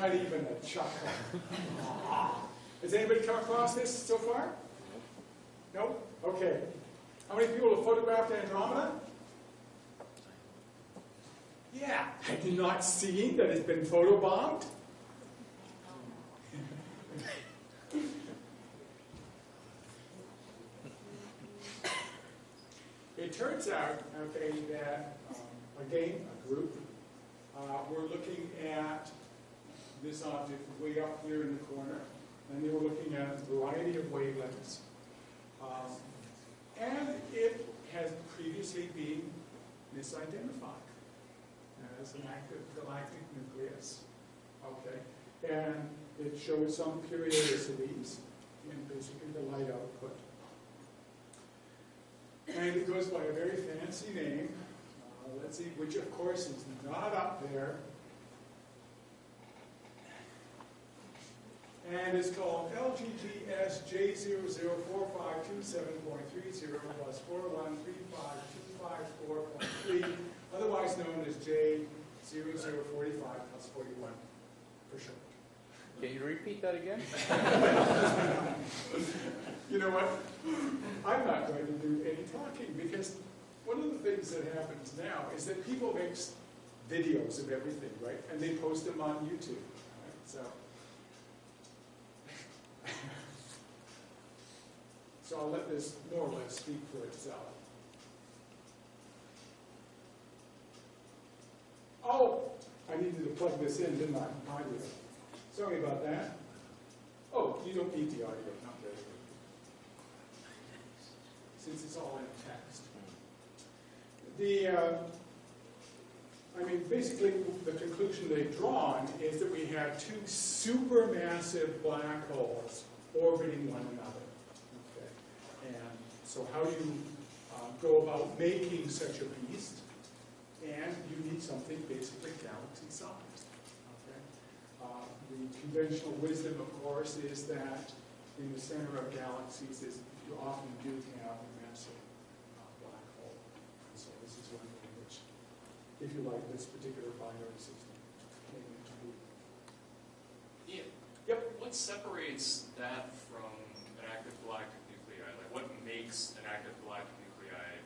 Not even a chuckle. Has anybody come across this so far? No? Okay. How many people have photographed Andromeda? Yeah. Have you not seen that it's been photobombed? It turns out, okay, that, again, a group, were looking at this object way up here in the corner, and they were looking at a variety of wavelengths. And it has previously been misidentified as an active galactic nucleus. Okay, and it shows some periodicities in basically the light output. And it goes by a very fancy name. Let's see, which of course is not up there. And it's called LGGS J004527.30 plus 4135254.3, otherwise known as J0045 plus 41 for short. Can you repeat that again? You know what? I'm not going to do any talking because one of the things that happens now is that people make videos of everything, right? And they post them on YouTube. Right? So I'll let this more or less speak for itself. Oh, I needed to plug this in, didn't I? Audio. Sorry about that. Oh, you don't need the audio, not very good. Since it's all in text. Basically, the conclusion they've drawn is that we have two supermassive black holes orbiting one another. Okay. And so how do you go about making such a beast? And you need something basically galaxy-sized. Okay. The conventional wisdom, of course, is that in the center of galaxies is you often do have a massive black hole. And so this is one in which, if you like, this particular binary system came into being. Ian? Yep. What separates that from an active galactic nuclei? Like, what makes an active galactic nuclei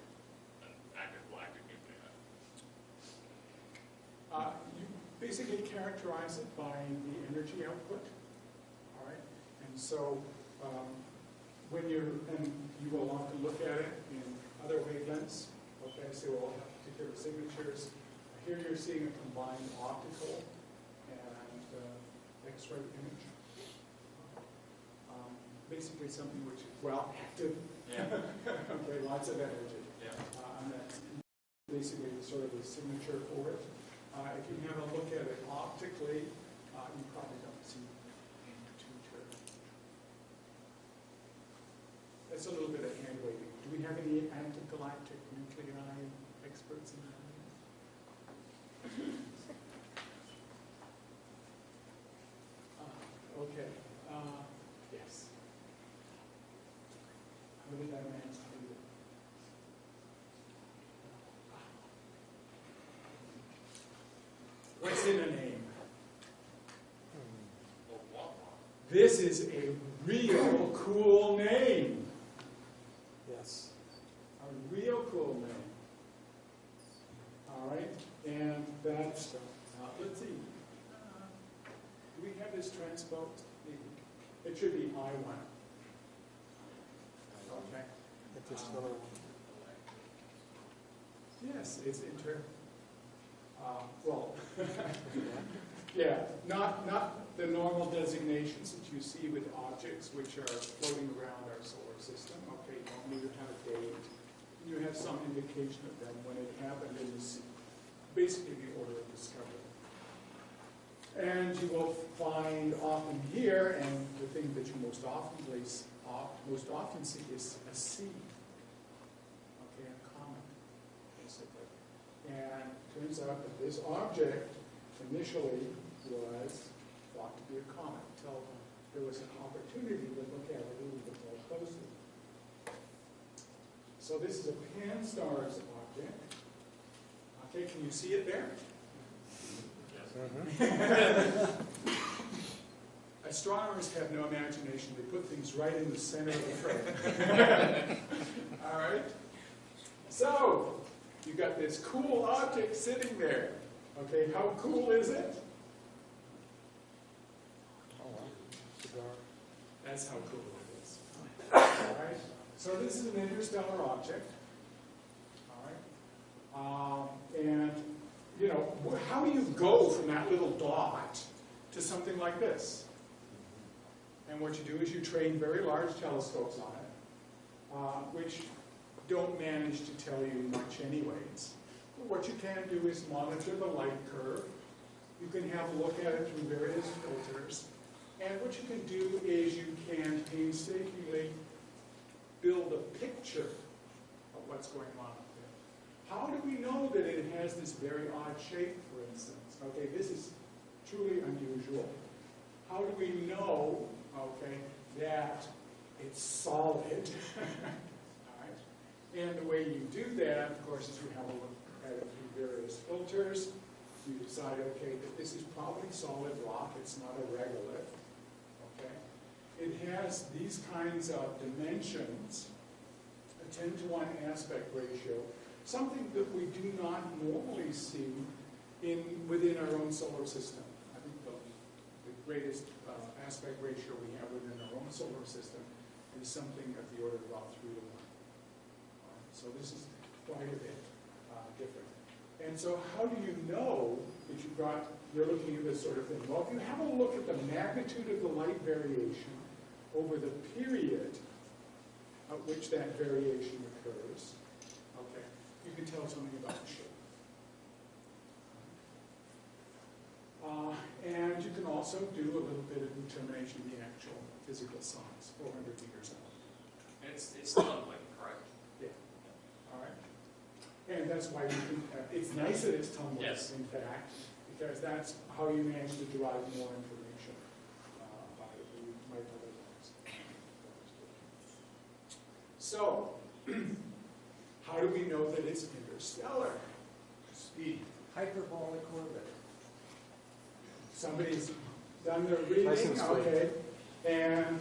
an active galactic nuclei? You basically characterize it by the energy output. All right. And so when and you will often look at it in other wavelengths. Okay, so we'll have particular signatures. Here you're seeing a combined optical and X-ray image. Basically something which is well active. Yeah. Okay, lots of energy. Yeah. And that's basically sort of the signature for it. If you have a look at it optically, you probably don't see too terrible. That's a little bit of hand waving. Do we have any active galactic nuclei experts in that? Okay. Yes. How did that man do it? What's in a name? This is a real cool name. Yes. A real cool name. All right, and that's, let's see. Do we have this transposed? It should be I1. Okay. Yes, it's well, yeah, not the normal designations that you see with objects which are floating around our solar system. Okay, you don't need to have a date. You have some indication of them when it happened in this, basically the order of discovery. And you will find often here, and the thing that you most often see is a C. Okay, a comet, basically. And it turns out that this object initially was thought to be a comet until there was an opportunity to look at it a little bit more closely. So this is a Pan-STARRS object. Okay, can you see it there? Yes. Astronomers have no imagination. They put things right in the center of the frame. All right? So, you got this cool object sitting there. Okay, how cool is it? Oh, wow. That's how cool it is. All right? So this is an interstellar object. All right? And, you know, how do you go from that little dot to something like this? And what you do is you train very large telescopes on it, which don't manage to tell you much anyways. But what you can do is monitor the light curve. You can have a look at it through various filters. And what you can do is you can painstakingly build a picture of what's going on up there. How do we know that it has this very odd shape, for instance? Okay, this is truly unusual. How do we know, okay, that it's solid? All right. And the way you do that, of course, is you have a look at it through various filters. You decide, okay, that this is probably solid rock. It's not a regolith. Okay. It has these kinds of dimensions, a 10:1 aspect ratio, something that we do not normally see within our own solar system. I think the greatest aspect ratio we have within our own solar system is something at the order of about 3 to 1. So this is quite a bit different. And so how do you know that you're looking at this sort of thing? Well, if you have a look at the magnitude of the light variation over the period at which that variation occurs, okay, you can tell something about the shape. And you can also do a little bit of determination of the actual physical size, 400 meters out. And it's tumbling, correct? Yeah. All right. And that's why you can, it's nice that it's tumbling, Yes. in fact, because that's how you manage to derive more information about it than you might otherwise. So, how do we know that it's interstellar? Speed. Hyperbolic orbit. Somebody's done their reading, License plate. okay, and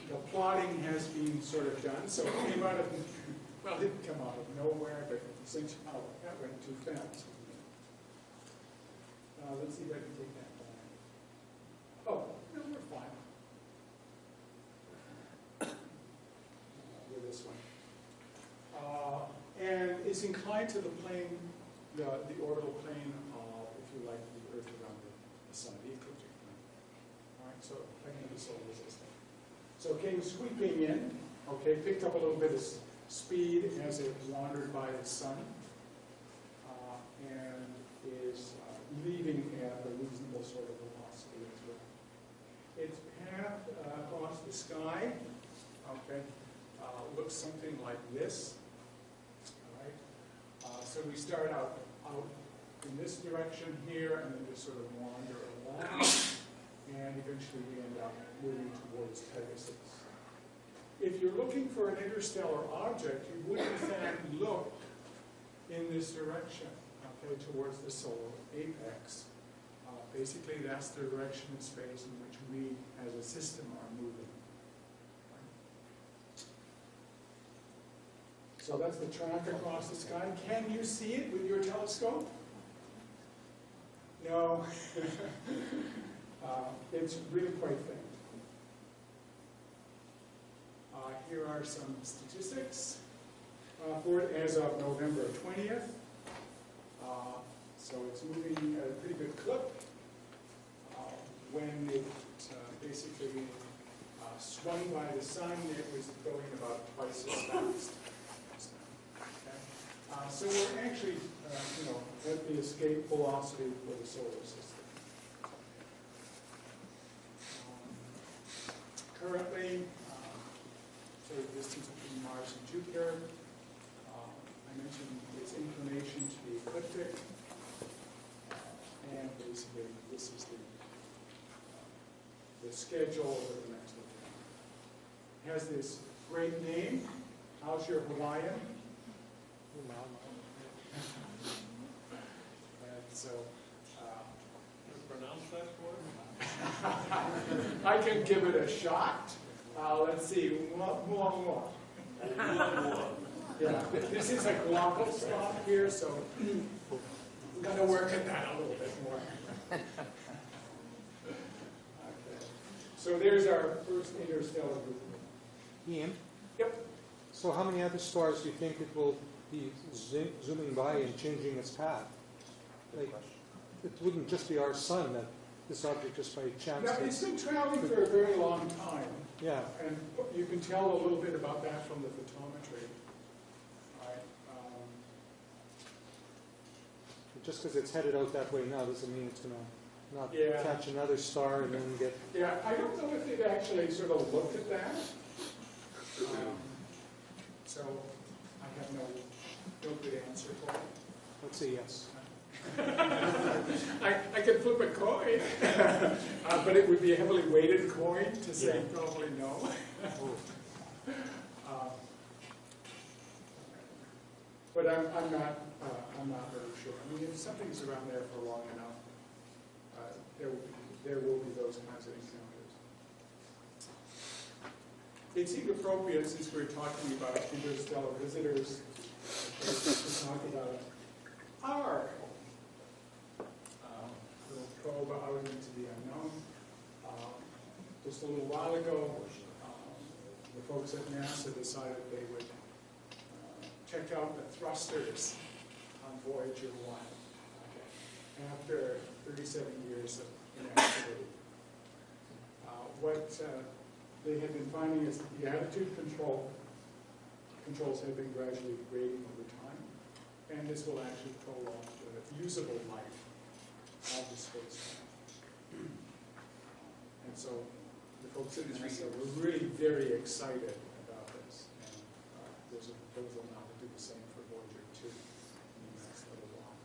the plotting has been sort of done, so it came out of, well, it didn't come out of nowhere, but since, oh, that went too fast. Let's see if I can take that back. Oh, no, we're fine. With this one. And it's inclined to the plane, the orbital plane of, if you like, the Earth around the Sun, the ecliptic plane. All right, so plane of the solar system. So it came sweeping in, okay, picked up a little bit of speed as it wandered by the Sun, and is leaving at a reasonable sort of velocity as well. Its path across the sky, okay, looks something like this. All right. So we start out in this direction here, and then just sort of wander along, and eventually we end up moving towards Pegasus. If you're looking for an interstellar object, you would in fact look in this direction, okay, towards the solar apex. Basically, that's the direction in space in which we, as a system, are moving. So that's the track across the sky. Can you see it with your telescope? No. It's really quite faint. Here are some statistics for it as of November 20th. So it's moving at a pretty good clip. When it basically swung by the sun, it was going about twice as fast. Okay? So we're actually, at the escape velocity for the solar system. Currently, sort of distance between Mars and Jupiter. I mentioned its inclination to the ecliptic. And basically, this is the schedule over the next look. It has this great name. How's your Hawaiian? And so pronounce that for us? I can give it a shot. Let's see. More. Yeah, this is a glottal stop here, so we're going to work at that a little bit more. Okay. So there's our first interstellar group. Ian? Yep. So how many other stars do you think it will be zooming by and changing its path? Like, it wouldn't just be our sun that this object just by chance. Now, it's been traveling for a very long time. Yeah. And you can tell a little bit about that from the photometry. Right. Just because it's headed out that way now doesn't mean it's going to not Yeah. catch another star and then get... Yeah, I don't know if they've actually sort of looked at that. So I have no good answer for it. Let's say yes. I could flip a coin, but it would be a heavily weighted coin to say probably no. But I'm not really sure. I mean, if something's around there for long enough, there will be those kinds of encounters. It seemed appropriate, since we're talking about interstellar visitors, to talk about our little probe out into the unknown. Just a little while ago, the folks at NASA decided they would check out the thrusters on Voyager 1 after 37 years of inactivity. What they had been finding is that the attitude controls have been gradually degrading over time, and this will actually prolong the usable life of the spacecraft. And so the folks at NASA were really very excited about this, and there's a proposal now to do the same for Voyager 2 in the next little while.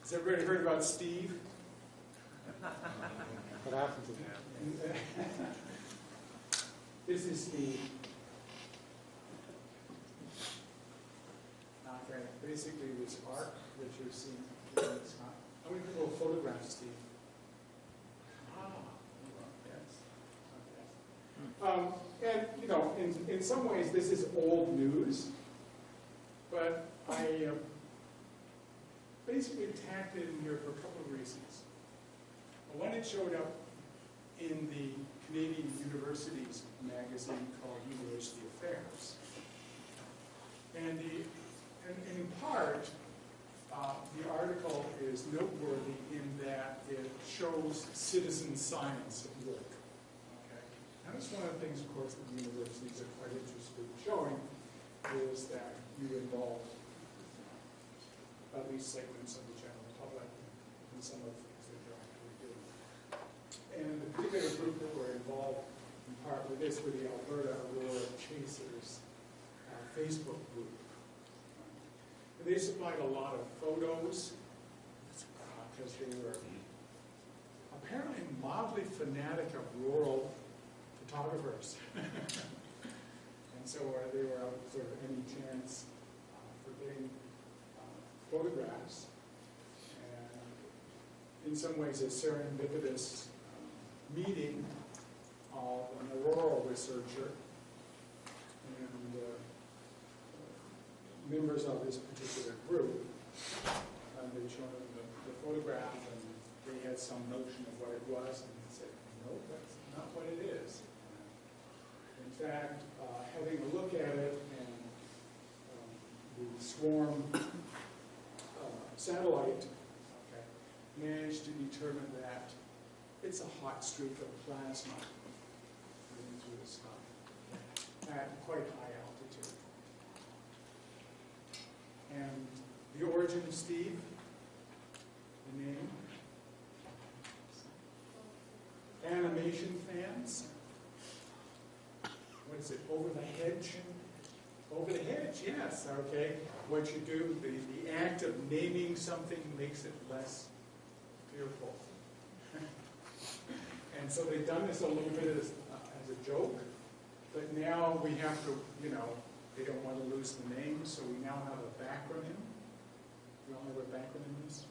Has everybody heard about Steve? What happened to that? This is Steve. Okay, basically this arc that you're seeing in the sky. How many people have photographed Steve? Yes. Okay. And, you know, in some ways this is old news, but I basically tacked it in here for a couple of reasons. One, it showed up in the Canadian Universities magazine called University Affairs. And in part, the article is noteworthy in that it shows citizen science at work. Okay? And that's one of the things, of course, that the universities are quite interested in showing, is that you involve at least segments of the general public in some of the things that you're actually doing. And the particular group that were involved in part with this were the Alberta Aurora Chasers Facebook group. And they supplied a lot of photos because they were apparently mildly fanatic of rural photographers. And so they were out sort of any chance for getting photographs, and in some ways a serendipitous meeting of an auroral researcher and members of this particular group. And they showed them the photograph, and they had some notion of what it was, and they said, no, that's not what it is. In fact, having a look at it, and the swarm satellite managed to determine that it's a hot streak of plasma moving through the sky at quite high altitude. And the origin of Steve, the name, animation fans. What is it? Over the hedge? Over the hedge, yes, okay. What you do, the act of naming something makes it less fearful. And so they've done this a little bit as a joke, but now we have to, they don't want to lose the name, so we now have a backronym. You all know what backronym is?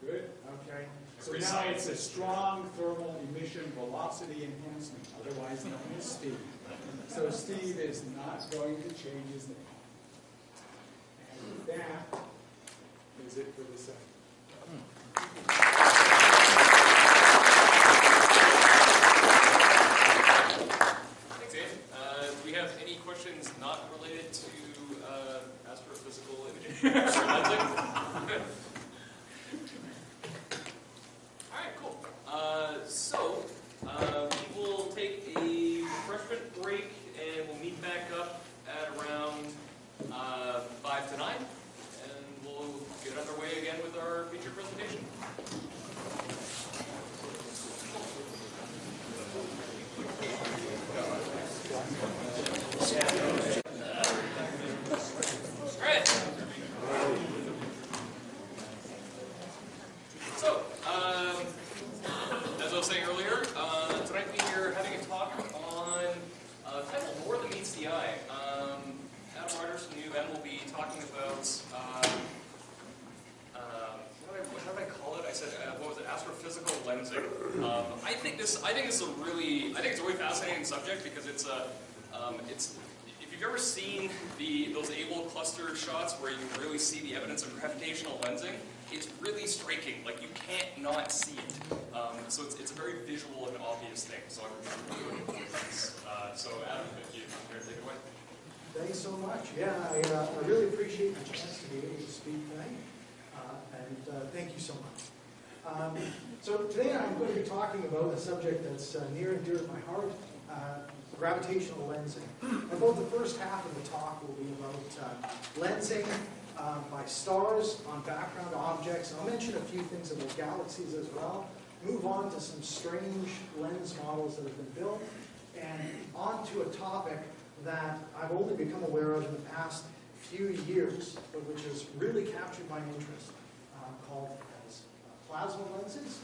Good, okay. So Pretty now it's a science. strong thermal emission velocity enhancement, otherwise known as Steve. So Steve is not going to change his name. And that is it for the session. Thanks, Dave. Do we have any questions not related to astrophysical imaging or lensing? All right, cool. So we will take a refreshment break and we'll meet back up at around 5 to 9, and we'll get underway again with our feature presentation. All right. So, as I was saying earlier, tonight we are having a talk on a title More Than Meets the Eye. Adam Ryder from the U of M will be talking about, what did I call it? I said, what was it? Astrophysical lensing. I think it's a really fascinating subject because it's if you've ever seen those able cluster shots where you can really see the evidence of gravitational lensing, it's really striking. Like, you can't not see it. So it's a very visual and obvious thing. So I'm really looking forward to this. So Adam, if you care to take it away. Thanks so much. Yeah, I really appreciate the chance to be able to speak tonight, and thank you so much. So today I'm going to be talking about a subject that's near and dear to my heart, gravitational lensing. And both the first half of the talk will be about lensing by stars on background objects. I'll mention a few things about galaxies as well, move on to some strange lens models that have been built, and on to a topic that I've only become aware of in the past few years, but which has really captured my interest, called as plasma lenses.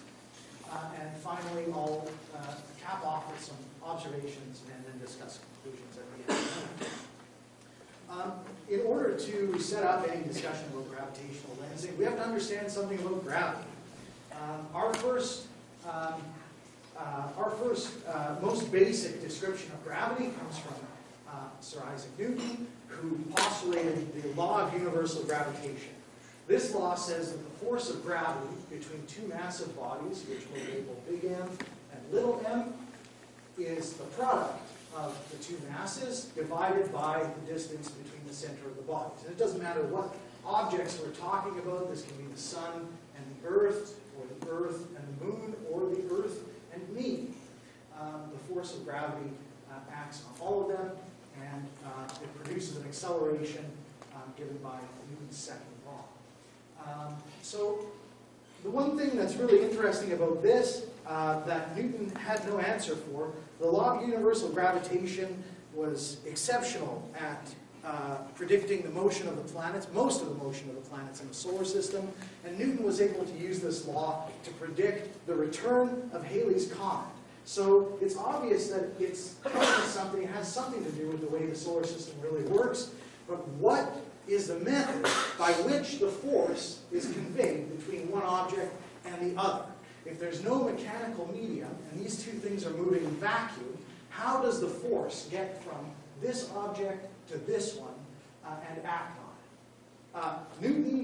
And finally, I'll cap off with some observations and then discuss conclusions at the end. In order to set up any discussion about gravitational lensing, we have to understand something about gravity. Our first most basic description of gravity comes from Sir Isaac Newton, who postulated the law of universal gravitation. This law says that the force of gravity between two massive bodies, which we'll label big M and little m, is the product of the two masses divided by the distance between the center of the bodies. And it doesn't matter what objects we're talking about. This can be the sun and the earth, or the earth and the moon, or the earth and me. The force of gravity acts on all of them, and it produces an acceleration given by Newton's second law. So the one thing that's really interesting about this that Newton had no answer for, the law of universal gravitation was exceptional at predicting the motion of the planets, most of the motion of the planets in the solar system, and Newton was able to use this law to predict the return of Halley's Comet. So it's obvious that it's something, it has something to do with the way the solar system really works, but what is the method by which the force is conveyed between one object and the other? If there's no mechanical medium, and these two things are moving in vacuum, how does the force get from this object to this one and act on it? Newton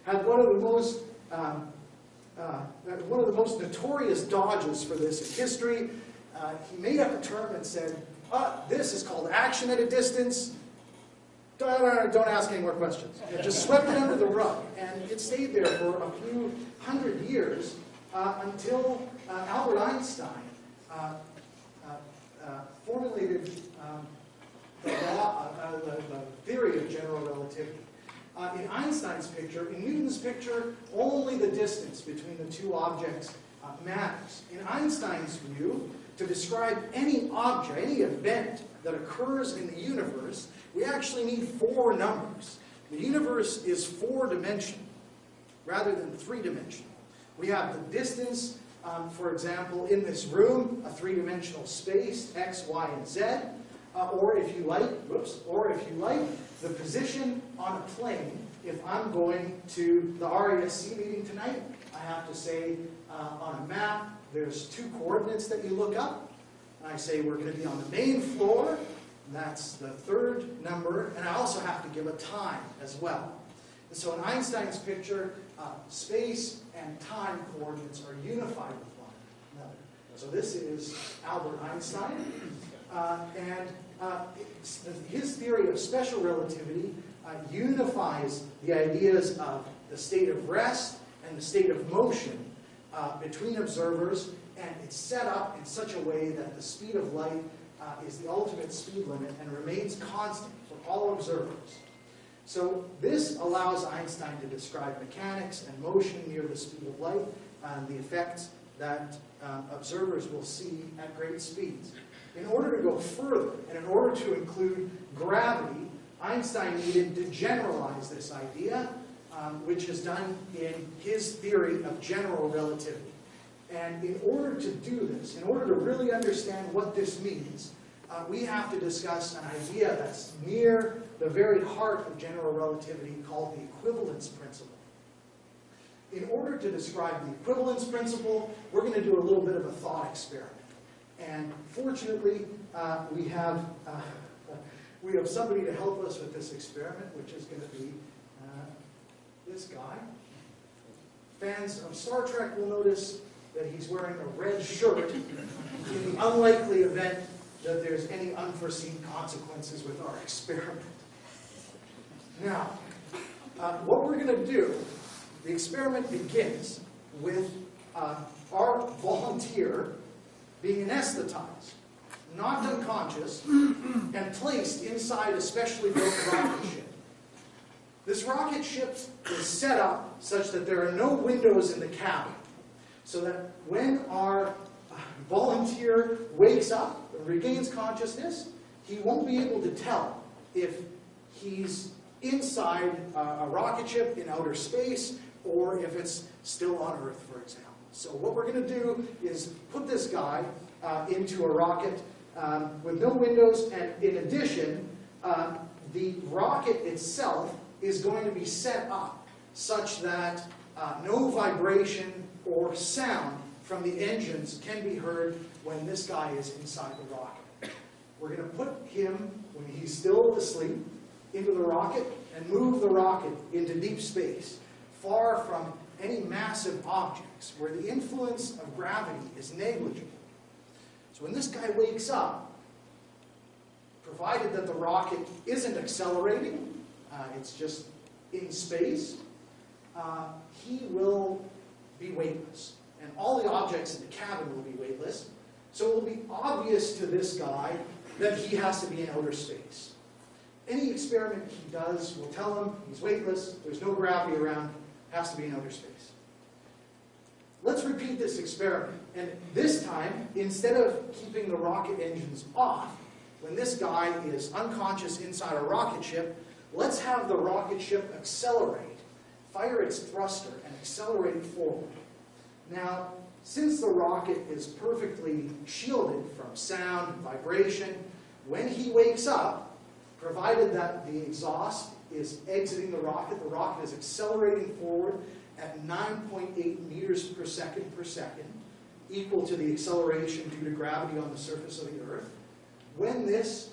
had one of the most notorious dodges for this in history. He made up a term and said, this is called action at a distance. Don't ask any more questions. It just swept it under the rug, and it stayed there for a few hundred years until Albert Einstein formulated the theory of general relativity. In Einstein's picture, in Newton's picture, only the distance between the two objects matters. In Einstein's view, to describe any object, any event that occurs in the universe, we actually need four numbers. The universe is four-dimensional rather than three-dimensional. We have the distance For example, in this room, a three-dimensional space, X, Y, and Z, or if you like, the position on a plane. If I'm going to the RASC meeting tonight, I have to say on a map, there's 2 coordinates that you look up. I say we're going to be on the main floor, and that's the 3rd number, and I also have to give a time as well. And so in Einstein's picture, space and time coordinates are unified with one another. So this is Albert Einstein, and his theory of special relativity unifies the ideas of the state of rest and the state of motion between observers, and it's set up in such a way that the speed of light is the ultimate speed limit and remains constant for all observers. So this allows Einstein to describe mechanics and motion near the speed of light and the effects that observers will see at great speeds. In order to go further, and in order to include gravity, Einstein needed to generalize this idea, which is done in his theory of general relativity. And in order to do this, in order to really understand what this means, we have to discuss an idea that's near the very heart of general relativity called the equivalence principle. In order to describe the equivalence principle, we're going to do a little bit of a thought experiment. And fortunately, we have somebody to help us with this experiment, which is going to be this guy. Fans of Star Trek will notice that he's wearing a red shirt in the unlikely event that there's any unforeseen consequences with our experiment. Now, what we're going to do, the experiment begins with our volunteer being anesthetized, knocked unconscious, and placed inside a specially built rocket ship. This rocket ship is set up such that there are no windows in the cabin, so that when our volunteer wakes up and regains consciousness, he won't be able to tell if he's inside a rocket ship in outer space or if it's still on Earth, for example. So what we're going to do is put this guy into a rocket with no windows, and in addition, the rocket itself is going to be set up such that no vibration or sound from the engines can be heard when this guy is inside the rocket. We're going to put him, when he's still asleep, into the rocket and move the rocket into deep space, far from any massive objects, where the influence of gravity is negligible. So when this guy wakes up, provided that the rocket isn't accelerating, it's just in space, he will be weightless. And all the objects in the cabin will be weightless. So it will be obvious to this guy that he has to be in outer space. Any experiment he does will tell him he's weightless, there's no gravity around, has to be in outer space. Let's repeat this experiment. And this time, instead of keeping the rocket engines off, when this guy is unconscious inside a rocket ship, let's have the rocket ship accelerate, fire its thruster, and accelerate forward. Now, since the rocket is perfectly shielded from sound and vibration, when he wakes up, provided that the exhaust is exiting the rocket is accelerating forward at 9.8 meters per second, equal to the acceleration due to gravity on the surface of the Earth. When this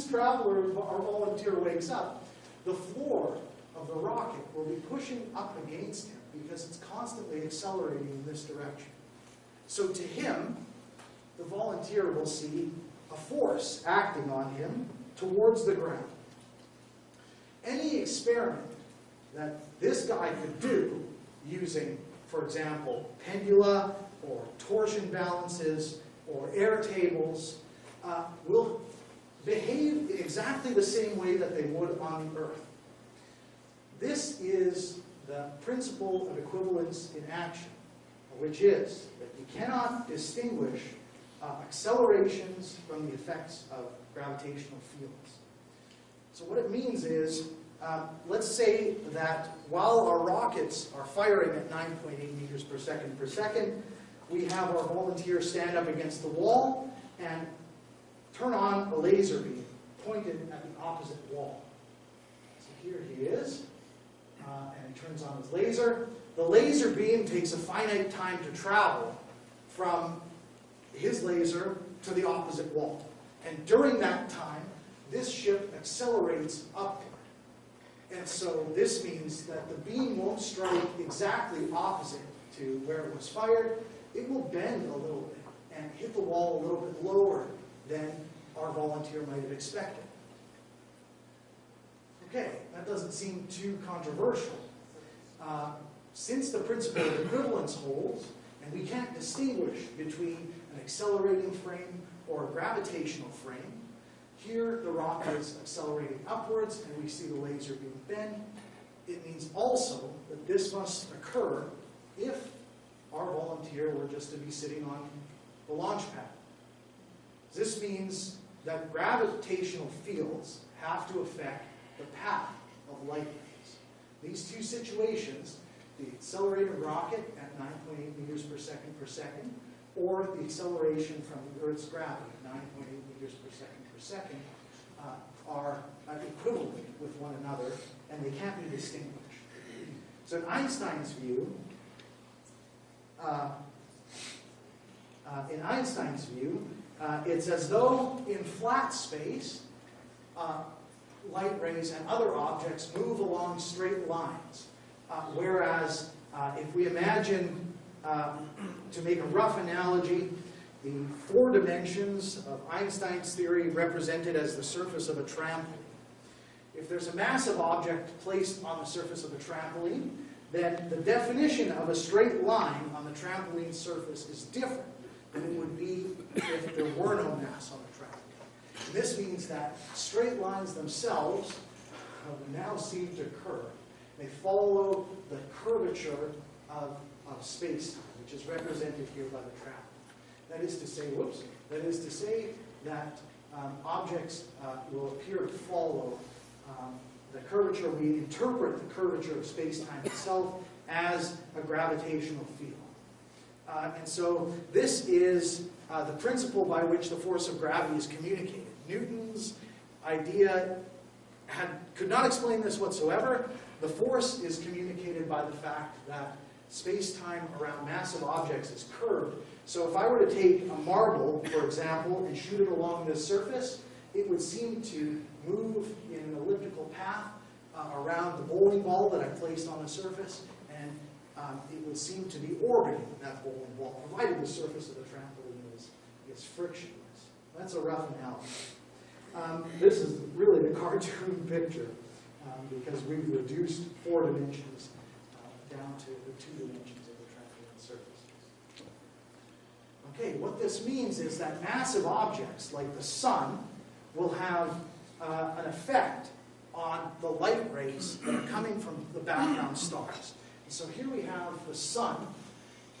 traveler, our volunteer, wakes up, the floor of the rocket will be pushing up against him because it's constantly accelerating in this direction. So to him, the volunteer will see a force acting on him towards the ground. Any experiment that this guy could do using, for example, pendula or torsion balances or air tables will behave in exactly the same way that they would on the Earth. This is the principle of equivalence in action, which is that you cannot distinguish accelerations from the effects of gravitational fields. So what it means is Let's say that while our rockets are firing at 9.8 meters per second, we have our volunteer stand up against the wall and turn on a laser beam pointed at the opposite wall. So here he is, and he turns on his laser. The laser beam takes a finite time to travel from his laser to the opposite wall. And during that time, this ship accelerates upward. And so this means that the beam won't strike exactly opposite to where it was fired. It will bend a little bit and hit the wall a little bit lower than our volunteer might have expected. Okay, that doesn't seem too controversial. Since the principle of equivalence holds, and we can't distinguish between an accelerating frame or a gravitational frame, here the rocket is accelerating upwards and we see the laser beam bend. It means also that this must occur if our volunteer were just to be sitting on the launch pad. This means that gravitational fields have to affect the path of light rays. These two situations, the accelerated rocket at 9.8 meters per second, or the acceleration from the Earth's gravity, 9.8 meters per second, are equivalent with one another, and they can't be distinguished. So in Einstein's view, it's as though in flat space, light rays and other objects move along straight lines. Whereas if we imagine, to make a rough analogy, the 4 dimensions of Einstein's theory represented as the surface of a trampoline. If there's a massive object placed on the surface of a trampoline, then the definition of a straight line on the trampoline surface is different than it would be if there were no mass on the trampoline. And this means that straight lines themselves now seem to curve. They follow the curvature of space-time, which is represented here by the trampoline. That is to say, that objects will appear to follow the curvature. We interpret the curvature of space-time itself as a gravitational field. And so this is the principle by which the force of gravity is communicated. Newton's idea could not explain this whatsoever. The force is communicated by the fact that space-time around massive objects is curved. So if I were to take a marble, for example, and shoot it along this surface, it would seem to move in an elliptical path around the bowling ball that I placed on the surface, and it would seem to be orbiting that bowling ball, provided the surface of the trampoline is frictionless. That's a rough analogy. This is really the cartoon picture, because we've reduced 4 dimensions down to the 2 dimensions of the trampoline surface. Okay, what this means is that massive objects like the sun will have an effect on the light rays that are coming from the background stars. And so here we have the sun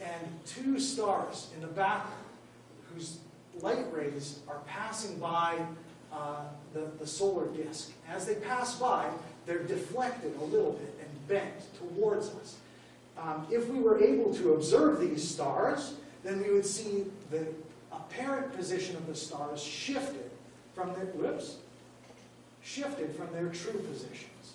and 2 stars in the background whose light rays are passing by the solar disk. As they pass by, they're deflected a little bit and bent towards us. If we were able to observe these stars, then we would see the apparent position of the stars shifted from their true positions.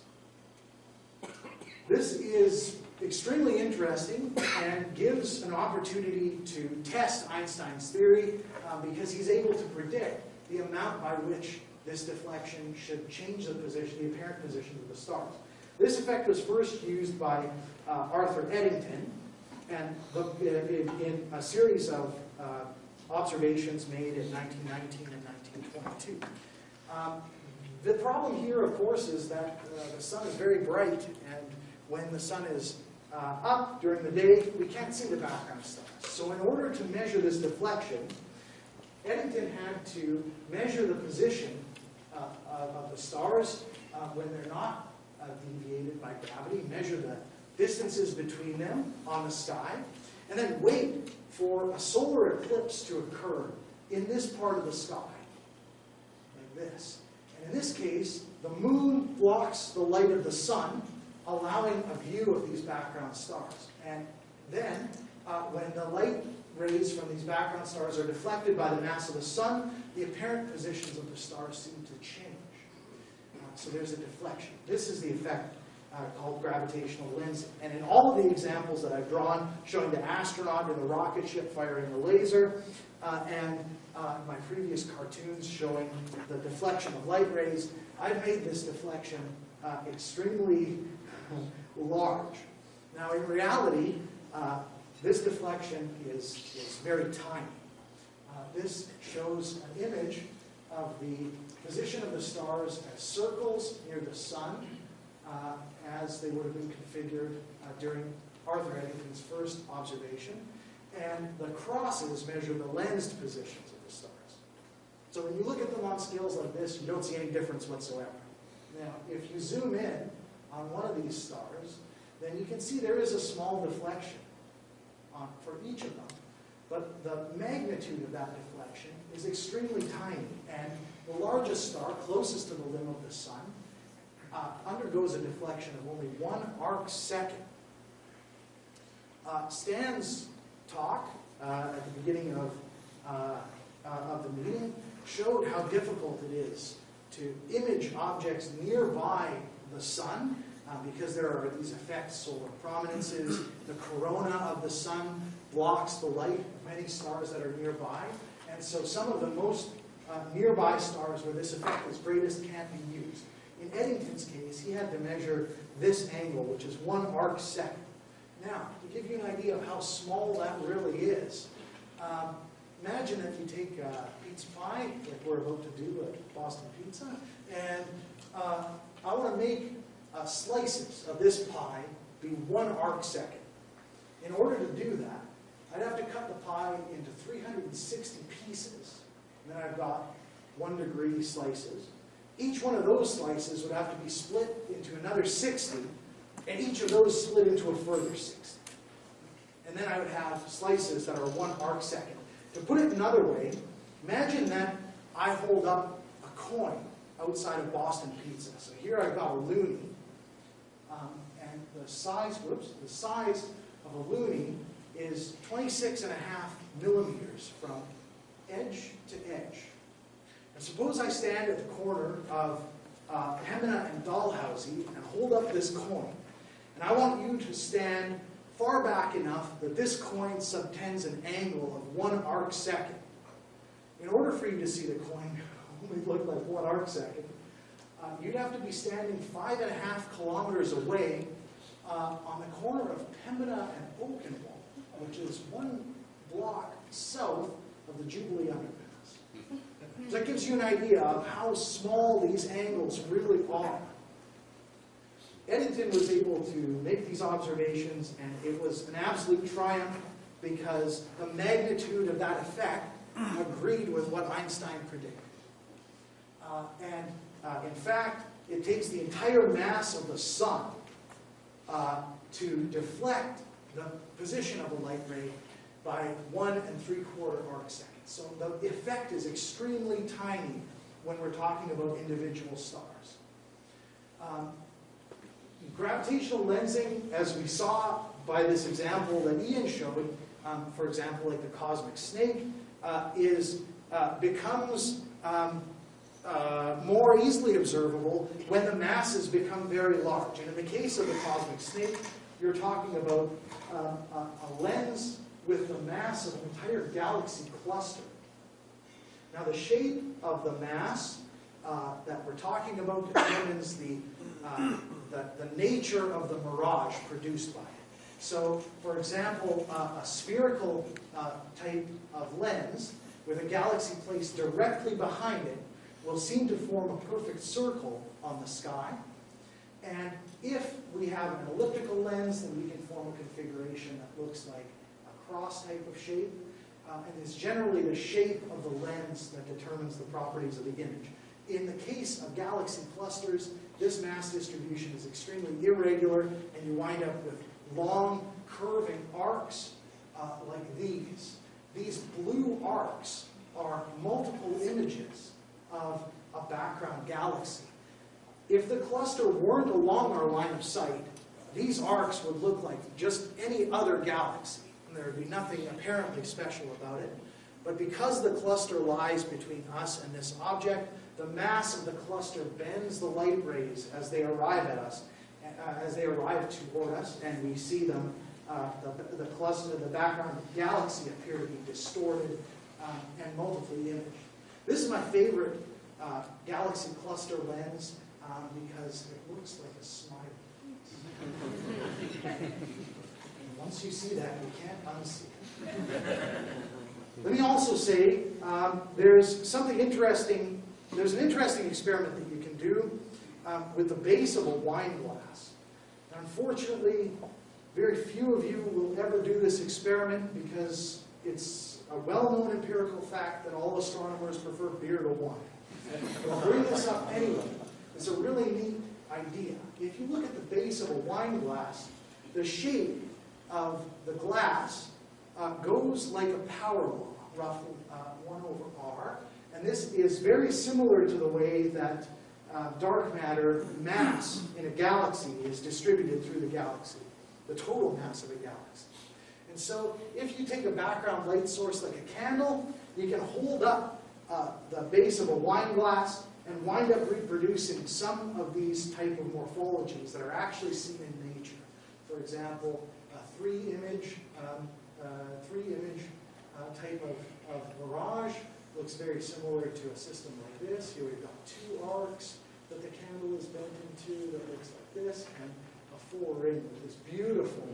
This is extremely interesting and gives an opportunity to test Einstein's theory because he's able to predict the amount by which this deflection should change the position, the apparent position of the stars. This effect was first used by Arthur Eddington and in a series of observations made in 1919 and 1922. The problem here, of course, is that the sun is very bright, and when the sun is up during the day, we can't see the background stars. So in order to measure this deflection, Eddington had to measure the position of the stars when they're not deviated by gravity, measure the distances between them on the sky, and then wait for a solar eclipse to occur in this part of the sky, like this. And In this case, the moon blocks the light of the sun, allowing a view of these background stars. And then, when the light rays from these background stars are deflected by the mass of the sun, the apparent positions of the stars seem to change. So there's a deflection. This is the effect called gravitational lensing. And in all of the examples that I've drawn, showing the astronaut in the rocket ship firing the laser, and my previous cartoons showing the deflection of light rays, I've made this deflection extremely large. Now, in reality, this deflection is very tiny. This shows an image of the position of the stars as circles near the sun, as they would have been configured during Arthur Eddington's first observation. And the crosses measure the lensed positions of the stars. So when you look at them on scales like this, you don't see any difference whatsoever. Now, if you zoom in on one of these stars, then you can see there is a small deflection for each of them. But the magnitude of that deflection is extremely tiny. And the largest star, closest to the limb of the sun, undergoes a deflection of only 1 arc second. Stan's talk at the beginning of the meeting showed how difficult it is to image objects nearby the sun because there are these effects, solar prominences. The corona of the sun blocks the light of many stars that are nearby. And so some of the most nearby stars where this effect is greatest can't be used. In Eddington's case, he had to measure this angle, which is 1 arc second. Now, to give you an idea of how small that really is, imagine if you take pizza pie, like we're about to do at Boston Pizza, and I want to make slices of this pie be 1 arc second. In order to do that, I'd have to cut the pie into 360 pieces, and then I've got 1 degree slices. Each one of those slices would have to be split into another 60, and each of those split into a further 60. And then I would have slices that are 1 arc second. To put it another way, imagine that I hold up a coin outside of Boston Pizza. So here I've got a loonie, and the size of a loonie is 26.5 millimeters from edge to edge. And suppose I stand at the corner of Pembina and Dalhousie and hold up this coin. And I want you to stand far back enough that this coin subtends an angle of 1 arc second. In order for you to see the coin only look like 1 arc second, you'd have to be standing 5.5 kilometers away on the corner of Pembina and Oakenwall, which is 1 block south of the Jubilee Underpass. So that gives you an idea of how small these angles really are. Eddington was able to make these observations, and it was an absolute triumph because the magnitude of that effect agreed with what Einstein predicted. In fact, it takes the entire mass of the sun to deflect the position of a light ray by 1 3/4 arc seconds. So the effect is extremely tiny when we're talking about individual stars. Gravitational lensing, as we saw by this example that Ian showed, for example, like the cosmic snake, becomes more easily observable when the masses become very large. And in the case of the cosmic snake, you're talking about a lens with the mass of an entire galaxy cluster. Now, the shape of the mass that we're talking about determines the nature of the mirage produced by it. So, for example, a spherical type of lens with a galaxy placed directly behind it will seem to form a perfect circle on the sky. And if we have an elliptical lens, then we can form a configuration that looks like a cross type of shape. And it's generally the shape of the lens that determines the properties of the image. In the case of galaxy clusters, this mass distribution is extremely irregular, and you wind up with long, curving arcs like these. These blue arcs are multiple images of a background galaxy. If the cluster weren't along our line of sight, these arcs would look like just any other galaxy, and there would be nothing apparently special about it. But because the cluster lies between us and this object, the mass of the cluster bends the light rays as they arrive at us, as they arrive toward us, and we see them, the cluster, the background galaxy appear to be distorted and multiply imaged. This is my favorite galaxy cluster lens because it looks like a smile. And once you see that, you can't unsee it. Let me also say, there's something interesting. There's an interesting experiment that you can do with the base of a wine glass. Unfortunately, very few of you will ever do this experiment because it's a well-known empirical fact that all astronomers prefer beer to wine. But I'll bring this up anyway. It's a really neat idea. If you look at the base of a wine glass, the shape of the glass goes like a power law, roughly 1 over R. And this is very similar to the way that dark matter mass in a galaxy is distributed through the galaxy, the total mass of a galaxy. And so if you take a background light source like a candle, you can hold up the base of a wine glass and wind up reproducing some of these type of morphologies that are actually seen in nature. For example, a three-image type of mirage looks very similar to a system like this. Here we've got 2 arcs that the candle is bent into that looks like this, and a 4-ring with this beautiful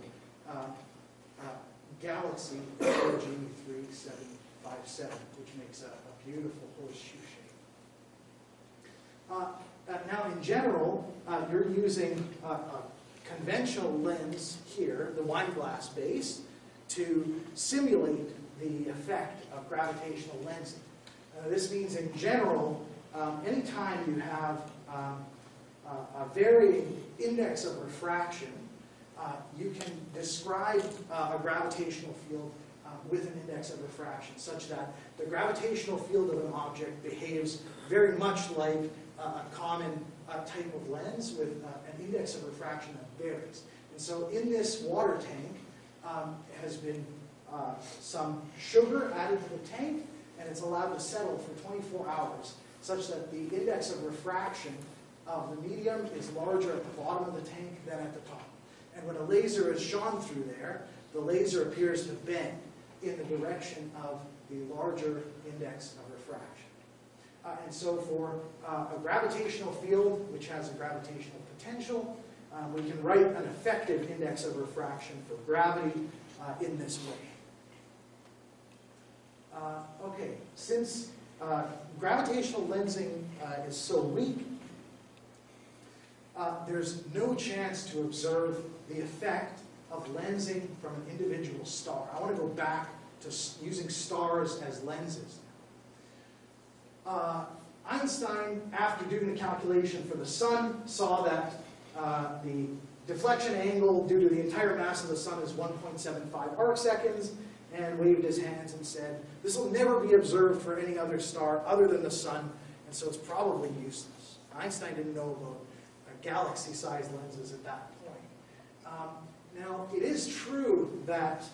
galaxy G3757, which makes a beautiful horseshoe shape. Now, in general, you're using a conventional lens here, the wine glass base, to simulate the effect of gravitational lensing. This means, in general, anytime you have a varying index of refraction, you can describe a gravitational field with an index of refraction, such that the gravitational field of an object behaves very much like a common type of lens with an index of refraction that varies. And so in this water tank has been some sugar added to the tank, and it's allowed to settle for 24 hours, such that the index of refraction of the medium is larger at the bottom of the tank than at the top. And when a laser is shone through there, the laser appears to bend in the direction of the larger index of refraction. And so for a gravitational field, which has a gravitational potential, we can write an effective index of refraction for gravity in this way. Okay, since gravitational lensing is so weak, there's no chance to observe the effect of lensing from an individual star. I want to go back to using stars as lenses. Einstein, after doing the calculation for the sun, saw that the deflection angle due to the entire mass of the sun is 1.75 arc seconds, and waved his hands and said, this will never be observed for any other star other than the sun, and so it's probably useless. Einstein didn't know about galaxy-sized lenses at that point. Now, it is true that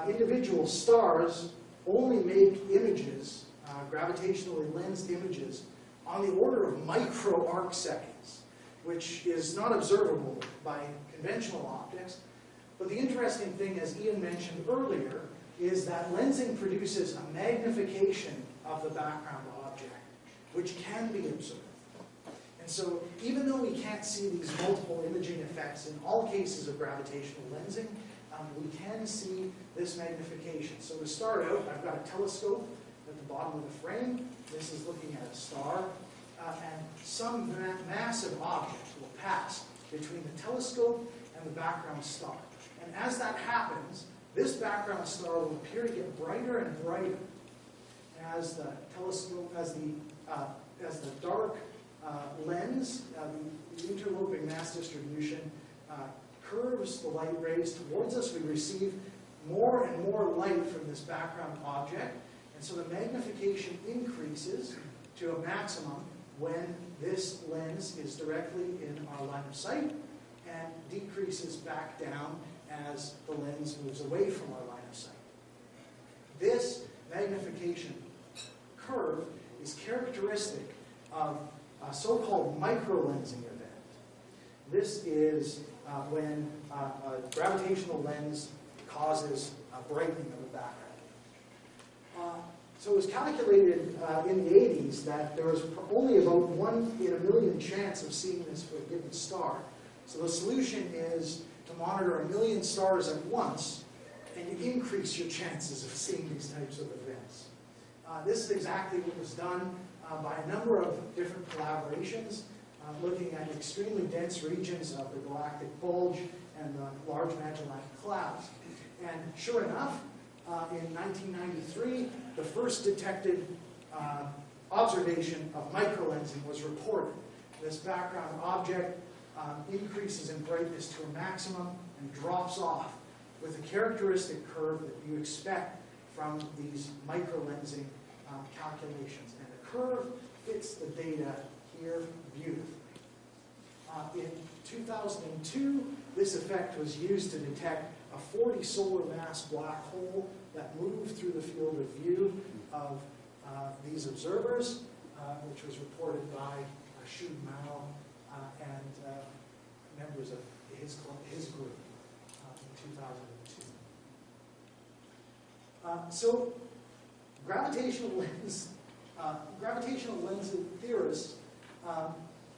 individual stars only make images, gravitationally lensed images, on the order of micro arc seconds, which is not observable by conventional optics. But the interesting thing, as Ian mentioned earlier, is that lensing produces a magnification of the background object, which can be observed. And so, even though we can't see these multiple imaging effects in all cases of gravitational lensing, we can see this magnification. So to start out, I've got a telescope at the bottom of the frame. This is looking at a star. And some massive object will pass between the telescope and the background star. And as that happens, this background star will appear to get brighter and brighter as the telescope, as the dark lens, the interloping mass distribution, curves the light rays towards us. We receive more and more light from this background object, and so the magnification increases to a maximum when this lens is directly in our line of sight and decreases back down as the lens moves away from our line of sight. This magnification curve is characteristic of a so-called microlensing event. This is when a gravitational lens causes a brightening of the background. So it was calculated in the 80s that there was only about 1 in a million chance of seeing this for a given star. So the solution is to monitor 1 million stars at once, and you increase your chances of seeing these types of events. This is exactly what was done by a number of different collaborations, looking at extremely dense regions of the galactic bulge and the Large Magellanic Clouds. And sure enough, in 1993, the first detected observation of microlensing was reported. This background object increases in brightness to a maximum and drops off with a characteristic curve that you expect from these microlensing calculations. And the curve fits the data here beautifully. In 2002, this effect was used to detect a 40 solar mass black hole that moved through the field of view of these observers, which was reported by Shu Mao and members of his group in 2002. So gravitational lens theorists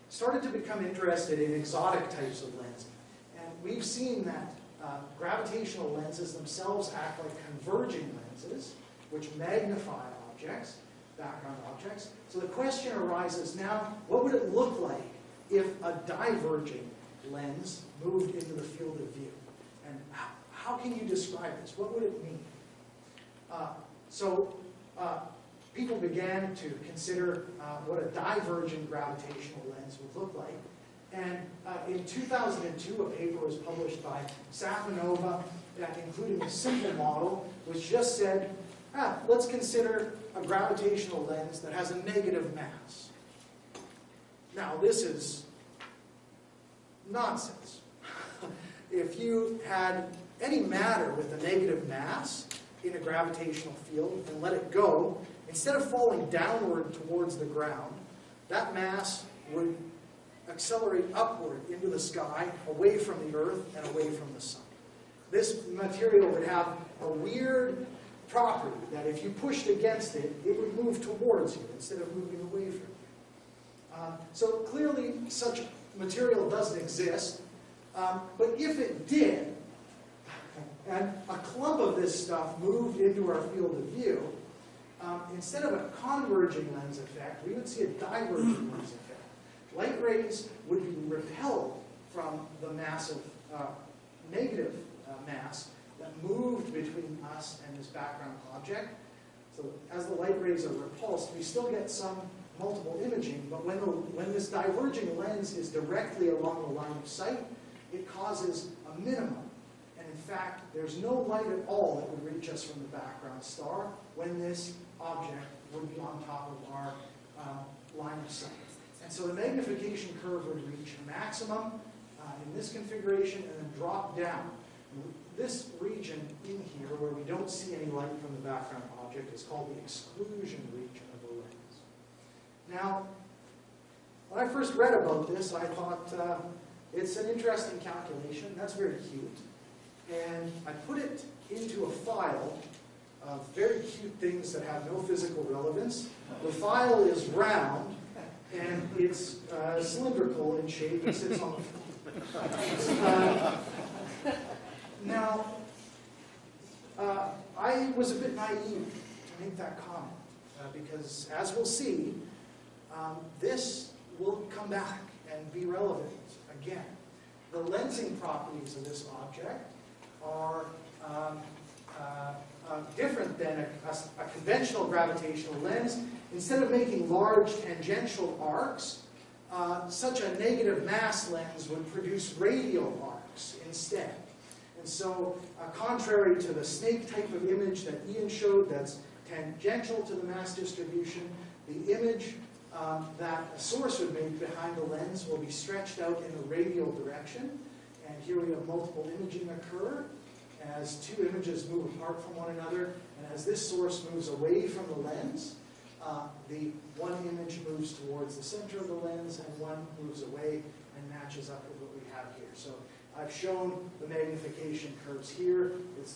started to become interested in exotic types of lensing. And we've seen that gravitational lenses themselves act like converging lenses, which magnify objects, background objects. So the question arises now, what would it look like if a diverging lens moved into the field of view? And how can you describe this? What would it mean? People began to consider what a divergent gravitational lens would look like. And in 2002, a paper was published by Safanova that including a simple model, which just said, let's consider a gravitational lens that has a negative mass. Now, this is nonsense. If you had any matter with a negative mass in a gravitational field and let it go, instead of falling downward towards the ground, that mass would accelerate upward into the sky, away from the Earth and away from the Sun. This material would have a weird property that if you pushed against it, it would move towards you instead of moving away from you. So clearly such material doesn't exist, but if it did, and a clump of this stuff moved into our field of view, instead of a converging lens effect, we would see a diverging lens effect. Light rays would be repelled from the massive negative mass that moved between us and this background object. So as the light rays are repulsed, we still get some multiple imaging, but when this diverging lens is directly along the line of sight, it causes a minimum. And in fact, there's no light at all that would reach us from the background star when this object would be on top of our line of sight. And so the magnification curve would reach a maximum in this configuration and then drop down. This region in here where we don't see any light from the background object is called the exclusion region of the lens. Now, when I first read about this, I thought it's an interesting calculation. That's very cute. And I put it into a file of very cute things that have no physical relevance. The file is round, and it's cylindrical in shape and sits on the floor. Now, I was a bit naive to make that comment, because as we'll see, this will come back and be relevant again. The lensing properties of this object are different than a conventional gravitational lens. Instead of making large tangential arcs, such a negative mass lens would produce radial arcs instead. And so, contrary to the snake type of image that Ian showed that's tangential to the mass distribution, the image that a source would make behind the lens will be stretched out in a radial direction. And here we have multiple imaging occur as two images move apart from one another. And as this source moves away from the lens, the one image moves towards the center of the lens and one moves away and matches up with what we have here. So I've shown the magnification curves here.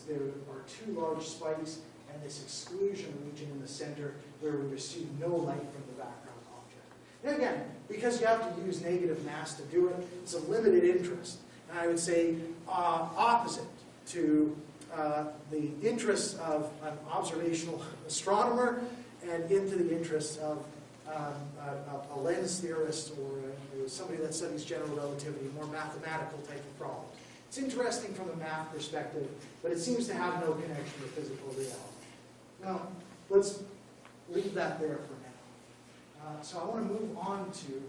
There are two large spikes and this exclusion region in the center where we receive no light from the background object. And again, because you have to use negative mass to do it, it's a limited interest. And I would say opposite to the interests of an observational astronomer and into the interests of a lens theorist or somebody that studies general relativity, more mathematical type of problem. It's interesting from a math perspective, but it seems to have no connection to physical reality. Now, let's leave that there for now. So I want to move on to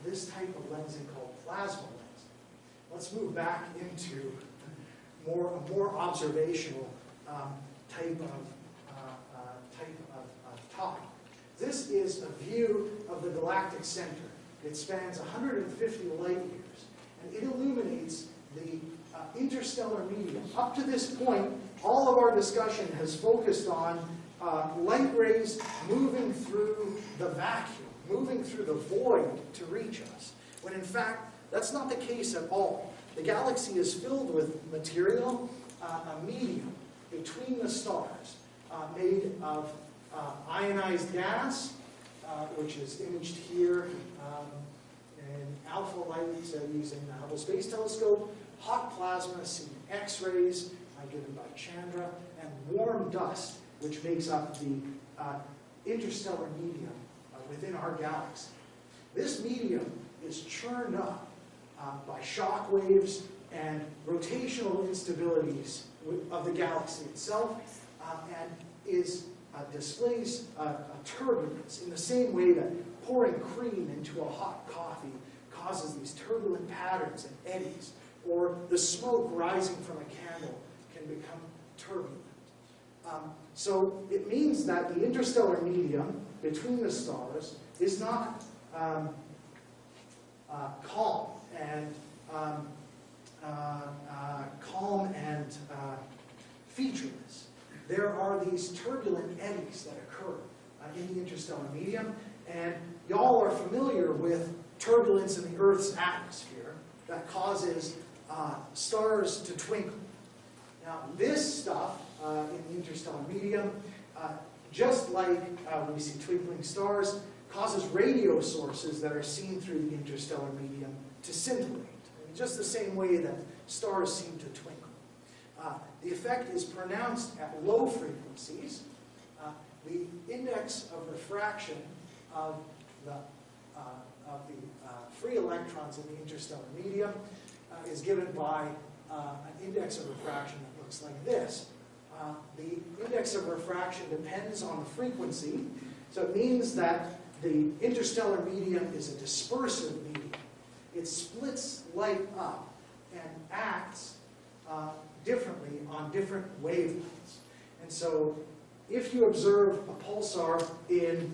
this type of lensing called plasma lensing. Let's move back into a more observational type of topic. This is a view of the galactic center. It spans 150 light years, and it illuminates the interstellar medium. Up to this point, all of our discussion has focused on light rays moving through the vacuum, moving through the void to reach us, when in fact, that's not the case at all. The galaxy is filled with material, a medium between the stars, made of ionized gas, which is imaged here in alpha light using the Hubble Space Telescope, hot plasma seen in X-rays given by Chandra, and warm dust, which makes up the interstellar medium within our galaxy. This medium is churned up by shock waves and rotational instabilities of the galaxy itself, and displays a turbulence in the same way that pouring cream into a hot coffee causes these turbulent patterns and eddies, or the smoke rising from a candle can become turbulent. So it means that the interstellar medium between the stars is not calm and featureless. There are these turbulent eddies that occur in the interstellar medium, and y'all are familiar with turbulence in the Earth's atmosphere that causes stars to twinkle. Now, this stuff in the interstellar medium, just like we see twinkling stars, causes radio sources that are seen through the interstellar medium to scintillate, in just the same way that stars seem to twinkle. The effect is pronounced at low frequencies. The index of refraction of the free electrons in the interstellar medium is given by an index of refraction that looks like this. The index of refraction depends on the frequency, so it means that the interstellar medium is a dispersive medium. It splits light up and acts differently on different wavelengths. And so if you observe a pulsar in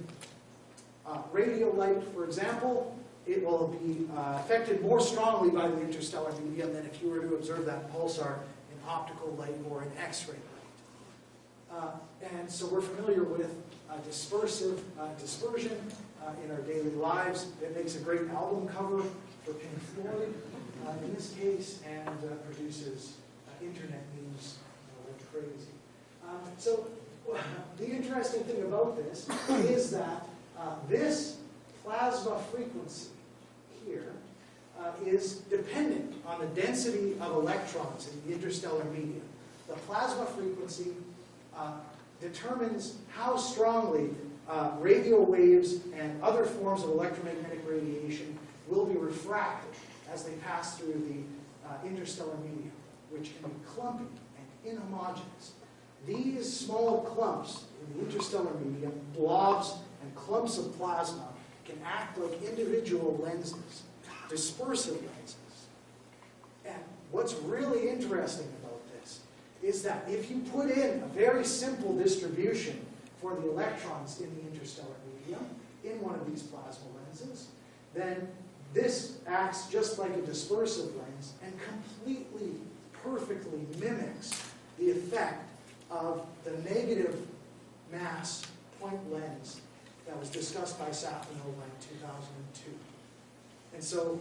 radio light, for example, it will be affected more strongly by the interstellar medium than if you were to observe that pulsar in optical light or in X-ray light. And so we're familiar with dispersion in our daily lives. It makes a great album cover for Pink Floyd in this case, and produces internet memes like crazy. So the interesting thing about this is that this plasma frequency here is dependent on the density of electrons in the interstellar medium. The plasma frequency determines how strongly radio waves and other forms of electromagnetic radiation will be refracted as they pass through the interstellar medium, which can be clumpy and inhomogeneous. These small clumps in the interstellar medium, blobs and clumps of plasma, can act like individual lenses, dispersive lenses. And what's really interesting about this is that if you put in a very simple distribution for the electrons in the interstellar medium, in one of these plasma lenses, then this acts just like a dispersive lens and completely, perfectly mimics the effect of the negative mass point lens that was discussed by Safranova in 2002. And so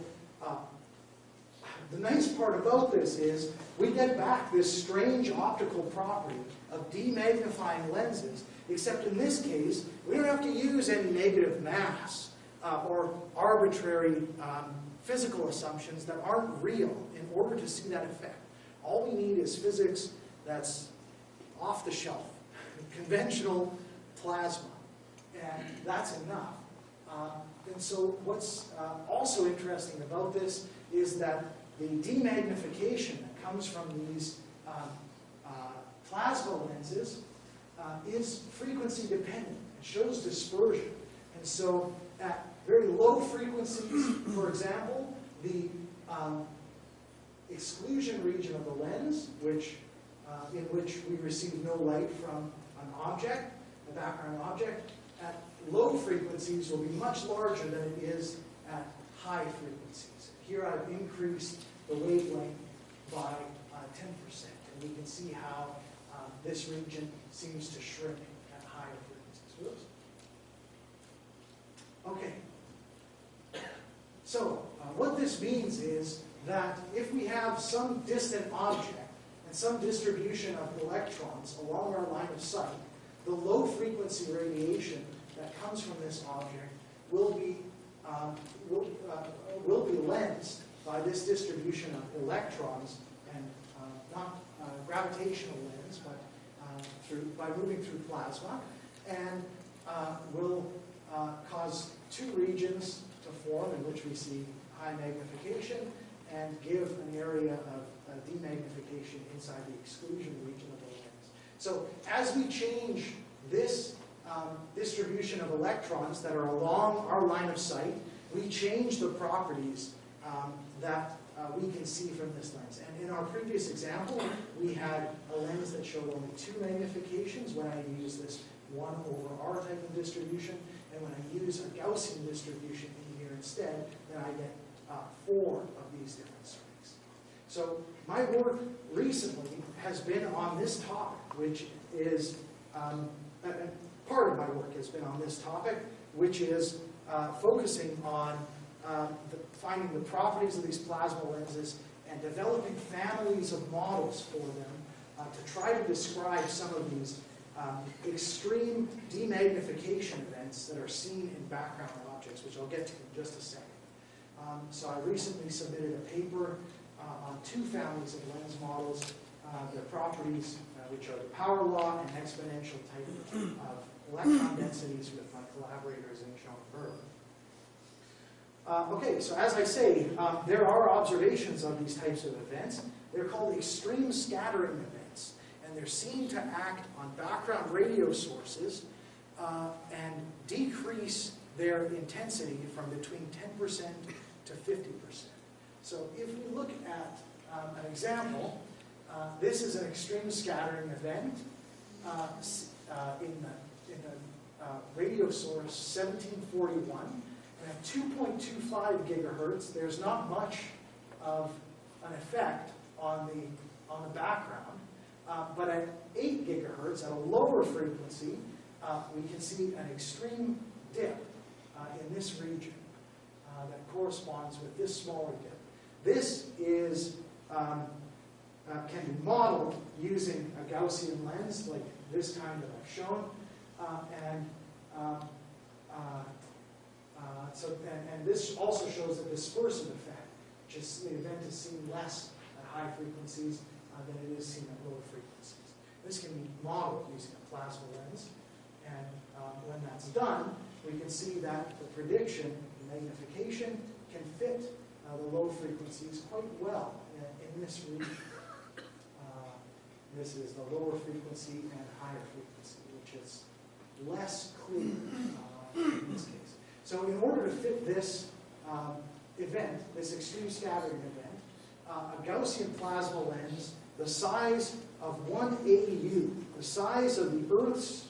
the nice part about this is we get back this strange optical property of demagnifying lenses, except in this case, we don't have to use any negative mass or arbitrary physical assumptions that aren't real in order to see that effect. All we need is physics that's off the shelf, conventional plasma, and that's enough. And so what's also interesting about this is that the demagnification that comes from these plasma lenses is frequency dependent. It shows dispersion. And so at very low frequencies, for example, the exclusion region of the lens, in which we receive no light from an object, a background object, at low frequencies will be much larger than it is at high frequencies. Here I've increased the wavelength by 10%, and we can see how this region seems to shrink at higher frequencies. Whoops. Okay. So what this means is that if we have some distant object and some distribution of electrons along our line of sight, the low frequency radiation that comes from this object will be lensed by this distribution of electrons, and not gravitational lens, but by moving through plasma, and will cause two regions to form in which we see high magnification and give an area of demagnification inside the exclusion region of the lens. So as we change this distribution of electrons that are along our line of sight, we change the properties that we can see from this lens. And in our previous example, we had a lens that showed only 2 magnifications when I use this 1 over R type of distribution, and when I use a Gaussian distribution in here instead, then I get 4 of these different strengths. So my work recently has been on this topic, which is, part of my work has been on this topic, which is focusing on finding the properties of these plasma lenses and developing families of models for them to try to describe some of these extreme demagnification events that are seen in background objects, which I'll get to in just a second. So I recently submitted a paper on 2 families of lens models, their properties, which are the power law and exponential type of electron densities with my collaborators in Schoenberg. Okay, so as I say, there are observations of these types of events. They're called extreme scattering events, and they're seen to act on background radio sources and decrease their intensity from between 10% to 50%. So if we look at an example, this is an extreme scattering event in the radio source 1741. And at 2.25 gigahertz, there's not much of an effect on the background. But at 8 gigahertz, at a lower frequency, we can see an extreme dip in this region that corresponds with this smaller dip. This is can be modeled using a Gaussian lens like this kind that I've shown, and this also shows a dispersive effect, which is the event is seen less at high frequencies than it is seen at lower frequencies. This can be modeled using a plasma lens, and when that's done, we can see that the prediction, the magnification, can fit the low frequencies quite well in this region. This is the lower frequency and higher frequency, which is less clear in this case. So in order to fit this event, this extreme scattering event, a Gaussian plasma lens, the size of 1 AU, the size of the Earth's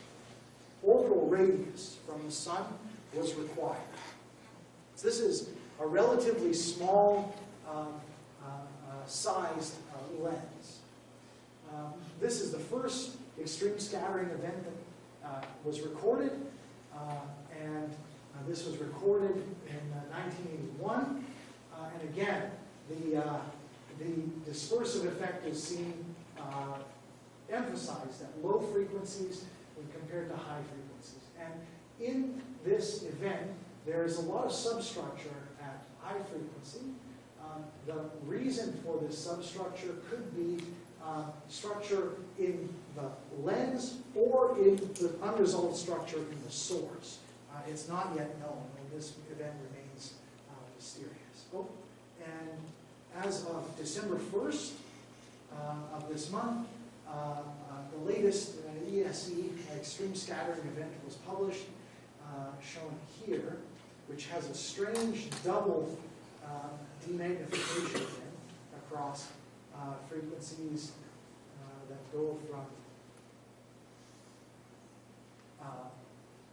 orbital radius from the Sun was required. So this is a relatively small sized lens. This is the first extreme scattering event that was recorded, and this was recorded in 1981. And again, the dispersive effect is seen emphasized at low frequencies when compared to high frequencies. And in this event, there is a lot of substructure at high frequency. The reason for this substructure could be structure in the lens or in the unresolved structure in the source. It's not yet known, and this event remains mysterious. Oh, and as of December 1st of this month, the latest ESE, extreme scattering event, was published, shown here, which has a strange double demagnification event across frequencies that go from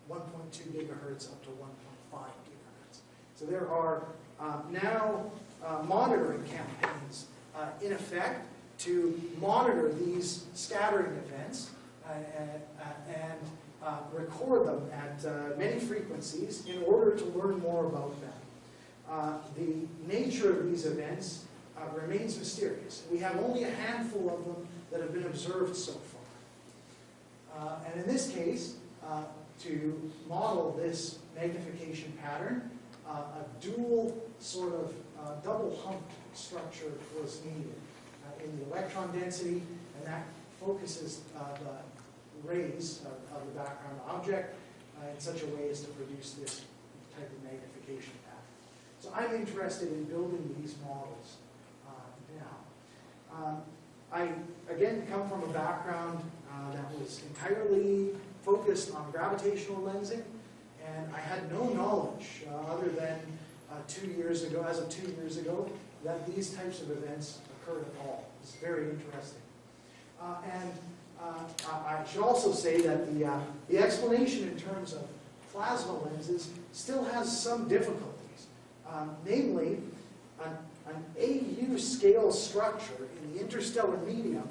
1.2 gigahertz up to 1.5 gigahertz. So there are now monitoring campaigns in effect to monitor these scattering events and record them at many frequencies in order to learn more about them. The nature of these events remains mysterious. We have only a handful of them that have been observed so far. And in this case, to model this magnification pattern, a dual sort of double hump structure was needed in the electron density, and that focuses the rays of the background object in such a way as to produce this type of magnification pattern. So I'm interested in building these models now. I, again, come from a background that was entirely focused on gravitational lensing, and I had no knowledge other than 2 years ago, as of 2 years ago, that these types of events occurred at all. It's very interesting. I should also say that the explanation in terms of plasma lenses still has some difficulties. Namely, an AU scale structure in the interstellar medium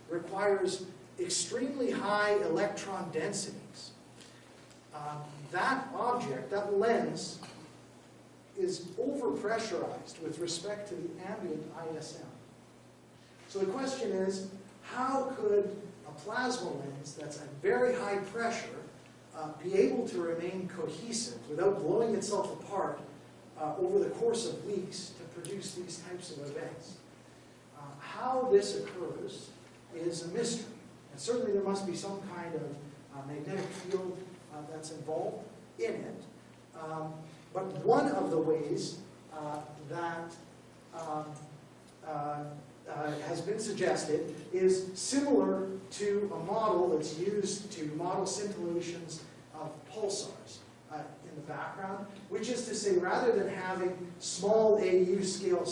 requires extremely high electron densities. That object, that lens, is overpressurized with respect to the ambient ISM. So the question is, how could a plasma lens that's at very high pressure be able to remain cohesive without blowing itself apart over the course of weeks to produce these types of events? How this occurs is a mystery. And certainly there must be some kind of magnetic field that's involved in it. But one of the ways that has been suggested is similar to a model that's used to model scintillations of pulsars in the background, which is to say, rather than having small AU scale,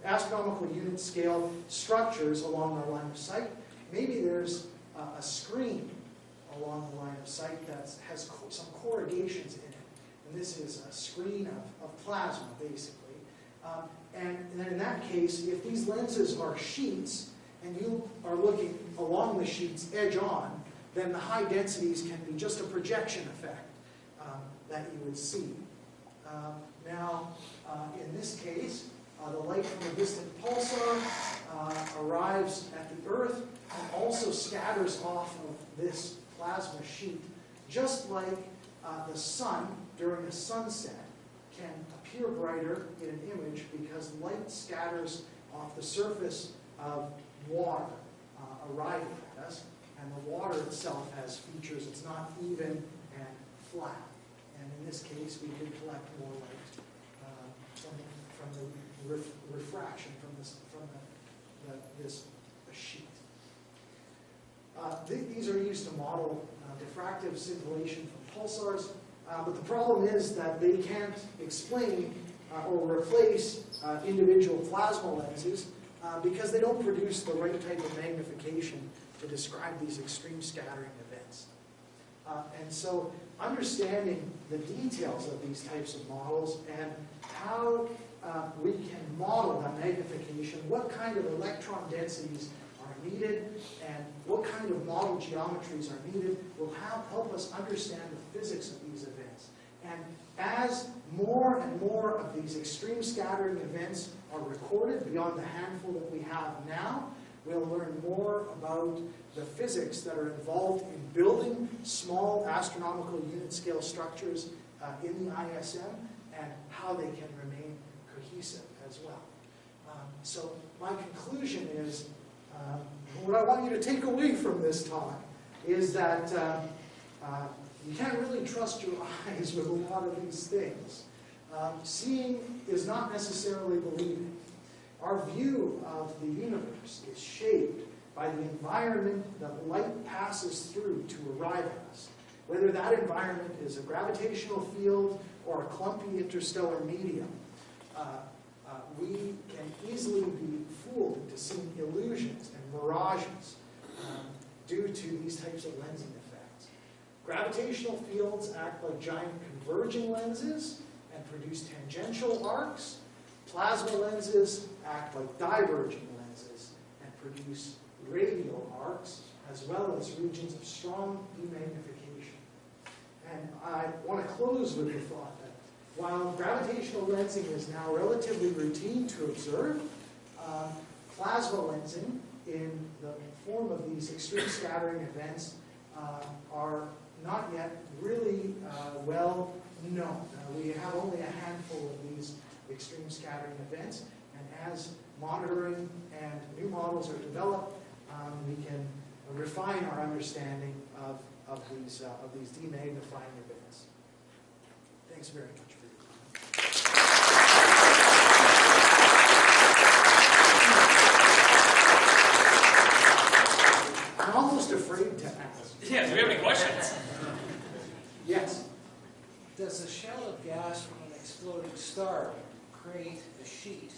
astronomical unit scale structures along our line of sight, maybe there's a screen along the line of sight that has some corrugations in it. And this is a screen of plasma, basically. And then in that case, if these lenses are sheets, and you are looking along the sheets edge on, then the high densities can be just a projection effect that you would see. Now, in this case, the light from a distant pulsar arrives at the Earth and also scatters off of this plasma sheet, just like the sun during a sunset can appear brighter in an image because light scatters off the surface of water arriving at us, and the water itself has features. It's not even and flat. And in this case, we could collect more light from the refraction from this sheet. These are used to model diffractive scintillation from pulsars, but the problem is that they can't explain or replace individual plasma lenses because they don't produce the right type of magnification to describe these extreme scattering events. And so understanding the details of these types of models and how we can model that magnification, what kind of electron densities are needed, and what kind of model geometries are needed will help us understand the physics of these events. And as more and more of these extreme scattering events are recorded beyond the handful that we have now, we'll learn more about the physics that are involved in building small astronomical unit scale structures in the ISM and how they can remain cohesive as well. So my conclusion is, what I want you to take away from this talk is that you can't really trust your eyes with a lot of these things. Seeing is not necessarily believing. Our view of the universe is shaped by the environment that light passes through to arrive at us. Whether that environment is a gravitational field or a clumpy interstellar medium, we can easily be fooled into seeing illusions and mirages due to these types of lensing effects. Gravitational fields act like giant converging lenses and produce tangential arcs. Plasma lenses act like diverging lenses and produce radial arcs, as well as regions of strong demagnification. And I want to close with the thought that while gravitational lensing is now relatively routine to observe, plasma lensing in the form of these extreme scattering events are not yet really well known. We have only a handful of these extreme scattering events, and as monitoring and new models are developed, we can refine our understanding of these demagnifying events. Thanks very much for your time. I'm almost afraid to ask. Yeah, do we have any questions? Yes. Does a shell of gas from an exploding star create a sheet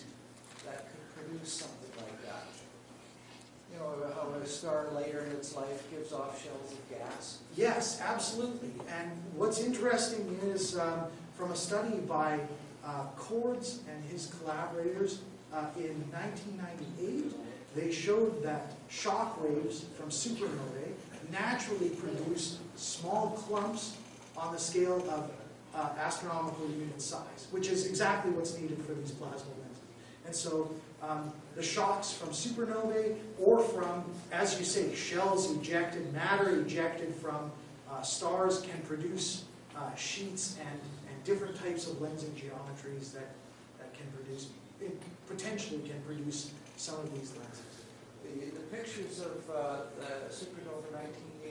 that could produce something like that? You know, how a star later in its life gives off shells of gas? Yes, absolutely. And what's interesting is from a study by Cords and his collaborators in 1998, they showed that shock waves from supernovae naturally produce small clumps on the scale of astronomical unit size, which is exactly what's needed for these plasma lenses. And so the shocks from supernovae or from, as you say, shells ejected, matter ejected from stars can produce sheets and different types of lensing geometries that can produce, potentially can produce some of these lenses. The pictures of the supernova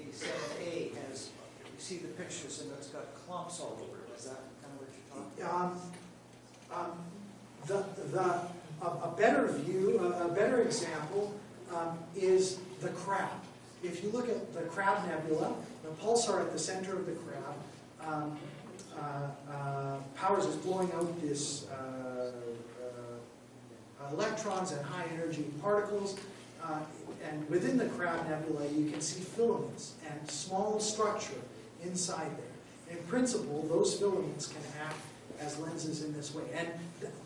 1987A has, you see the pictures and it's got clumps all over it. Is that kind of what you're talking about? A better view, a better example is the crab. If you look at the Crab Nebula, the pulsar at the center of the crab powers is blowing out this electrons and high energy particles. And within the Crab Nebula, you can see filaments and small structure inside there. In principle, those filaments can act as lenses in this way. And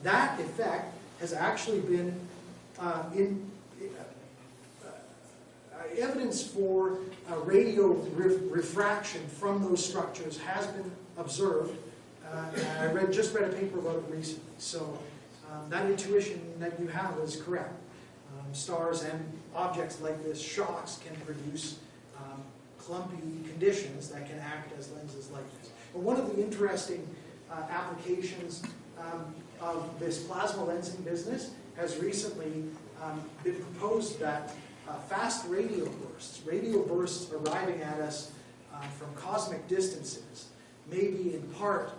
that effect has actually been evidence for radio refraction from those structures has been observed. I just read a paper about it recently. So that intuition that you have is correct. Stars and objects like this, shocks, can produce clumpy conditions that can act as lenses like this. But one of the interesting applications of this plasma lensing business has recently been proposed that fast radio bursts arriving at us from cosmic distances, may be in part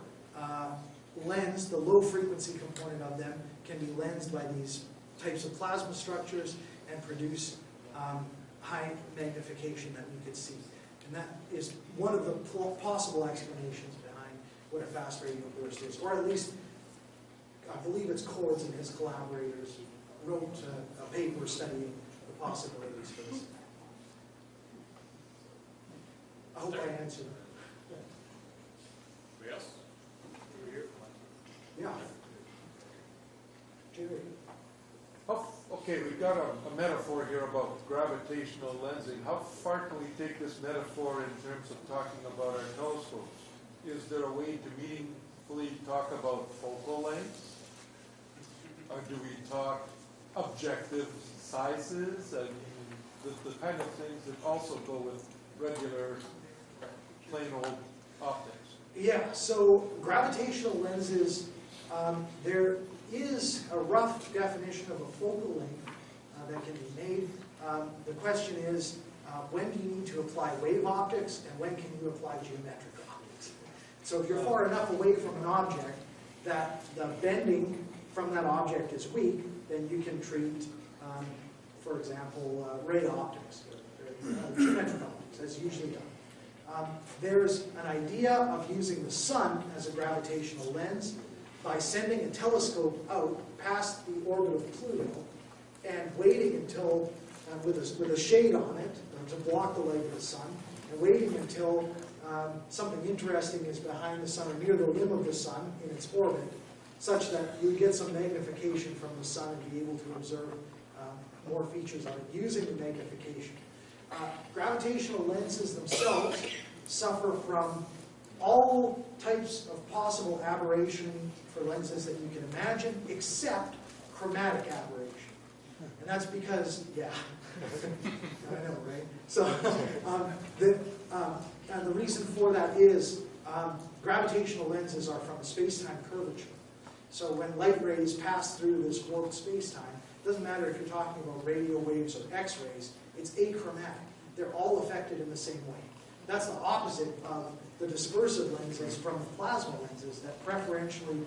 lensed, the low frequency component of them can be lensed by these types of plasma structures and produce high magnification that we could see. And that is one of the possible explanations behind what a fast radio burst is, or at least I believe it's Cords and his collaborators wrote a paper studying the possibilities for this. I hope I answered that. Yes? Yeah. Jerry? Okay, we've got a metaphor here about gravitational lensing. How far can we take this metaphor in terms of talking about our telescopes? Is there a way to meaningfully talk about focal lengths? Or do we talk objective sizes? I mean, the kind of things that also go with regular, plain old optics. Yeah, so gravitational lenses, there is a rough definition of a focal length that can be made. The question is, when do you need to apply wave optics and when can you apply geometric optics? So if you're far enough away from an object that the bending from that object is weak, then you can treat, for example, ray optics, or geometric optics, as usually done. There's an idea of using the sun as a gravitational lens by sending a telescope out past the orbit of Pluto and waiting until, with a shade on it to block the light of the sun, and waiting until something interesting is behind the sun or near the limb of the sun in its orbit, such that you get some magnification from the sun and be able to observe more features of it using the magnification. Gravitational lenses themselves suffer from all types of possible aberration for lenses that you can imagine, except chromatic aberration. And that's because, yeah, I know, right? So, and the reason for that is gravitational lenses are from a space-time curvature. So when light rays pass through this warped space-time, it doesn't matter if you're talking about radio waves or X-rays, it's achromatic. They're all affected in the same way. That's the opposite of the dispersive lenses from the plasma lenses that preferentially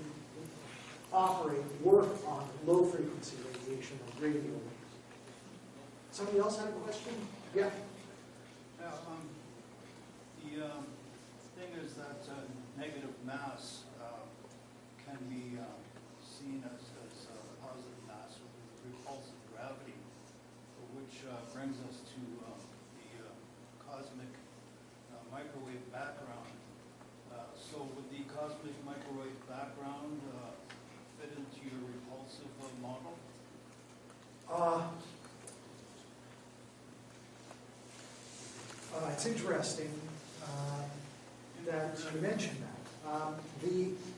work on low-frequency radiation or radio waves. Somebody else had a question? Yeah? Yeah, the thing is that negative mass can be seen as positive mass with repulsive gravity, which brings us to the cosmic microwave background. So would the cosmic microwave background fit into your repulsive model? It's interesting that you mentioned that.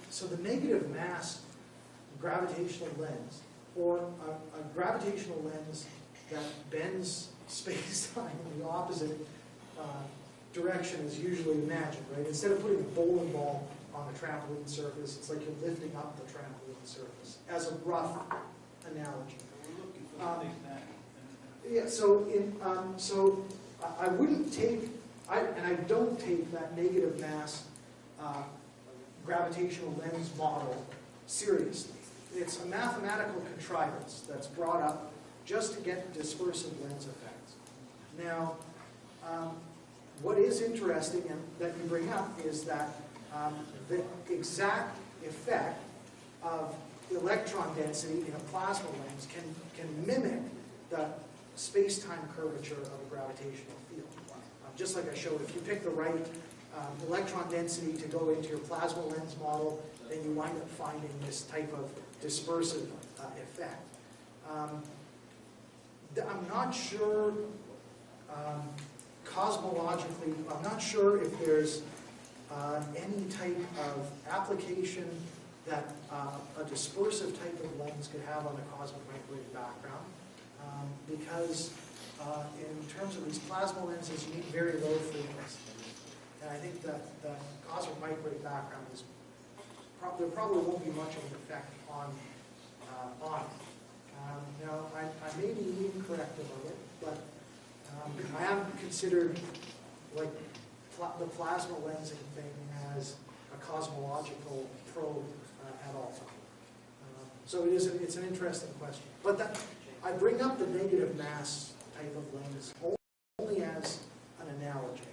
So the negative mass gravitational lens, or a gravitational lens that bends space-time in the opposite direction is usually imagined, right? Instead of putting a bowling ball on the trampoline surface, it's like you're lifting up the trampoline surface, as a rough analogy. We're looking for the Big Bang. Yeah, so I wouldn't take, and I don't take that negative mass gravitational lens model seriously. It's a mathematical contrivance that's brought up just to get dispersive lens effects. Now, what is interesting and that you bring up is that the exact effect of electron density in a plasma lens can mimic the space-time curvature of a gravitational field. Just like I showed, if you pick the right electron density to go into your plasma lens model, then you wind up finding this type of dispersive effect. I'm not sure, cosmologically, I'm not sure if there's any type of application that a dispersive type of lens could have on a cosmic microwave background, because in terms of these plasma lenses, you need very low frequency. And I think that the cosmic microwave background is, there probably won't be much of an effect on it. Now, I may be incorrect about it, but I haven't considered like the plasma lensing thing as a cosmological probe at all. So it's an interesting question. But I bring up the negative mass type of lens only as an analogy.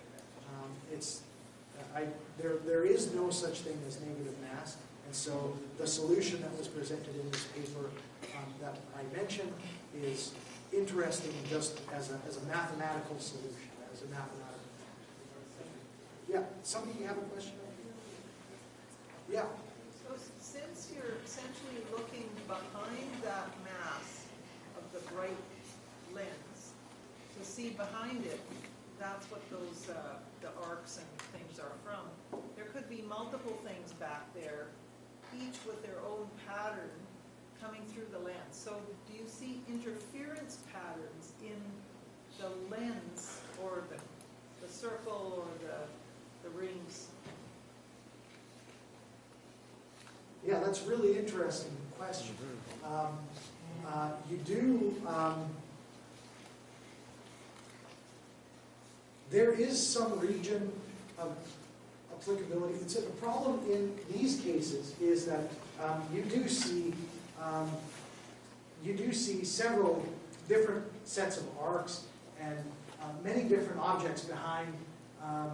There is no such thing as negative mass, and so the solution that was presented in this paper that I mentioned is interesting just as a mathematical solution, as a mathematical. Yeah, somebody have a question over here? Yeah, So since you're essentially looking behind that mass of the bright lens, to see behind it, that's what those, the arcs and things are from. There could be multiple things back there, each with their own pattern coming through the lens. So do you see interference patterns in the lens or the circle or the rings? yeah, that's a really interesting question. You do, there is some region of applicability. The problem in these cases is that you do see several different sets of arcs and many different objects behind a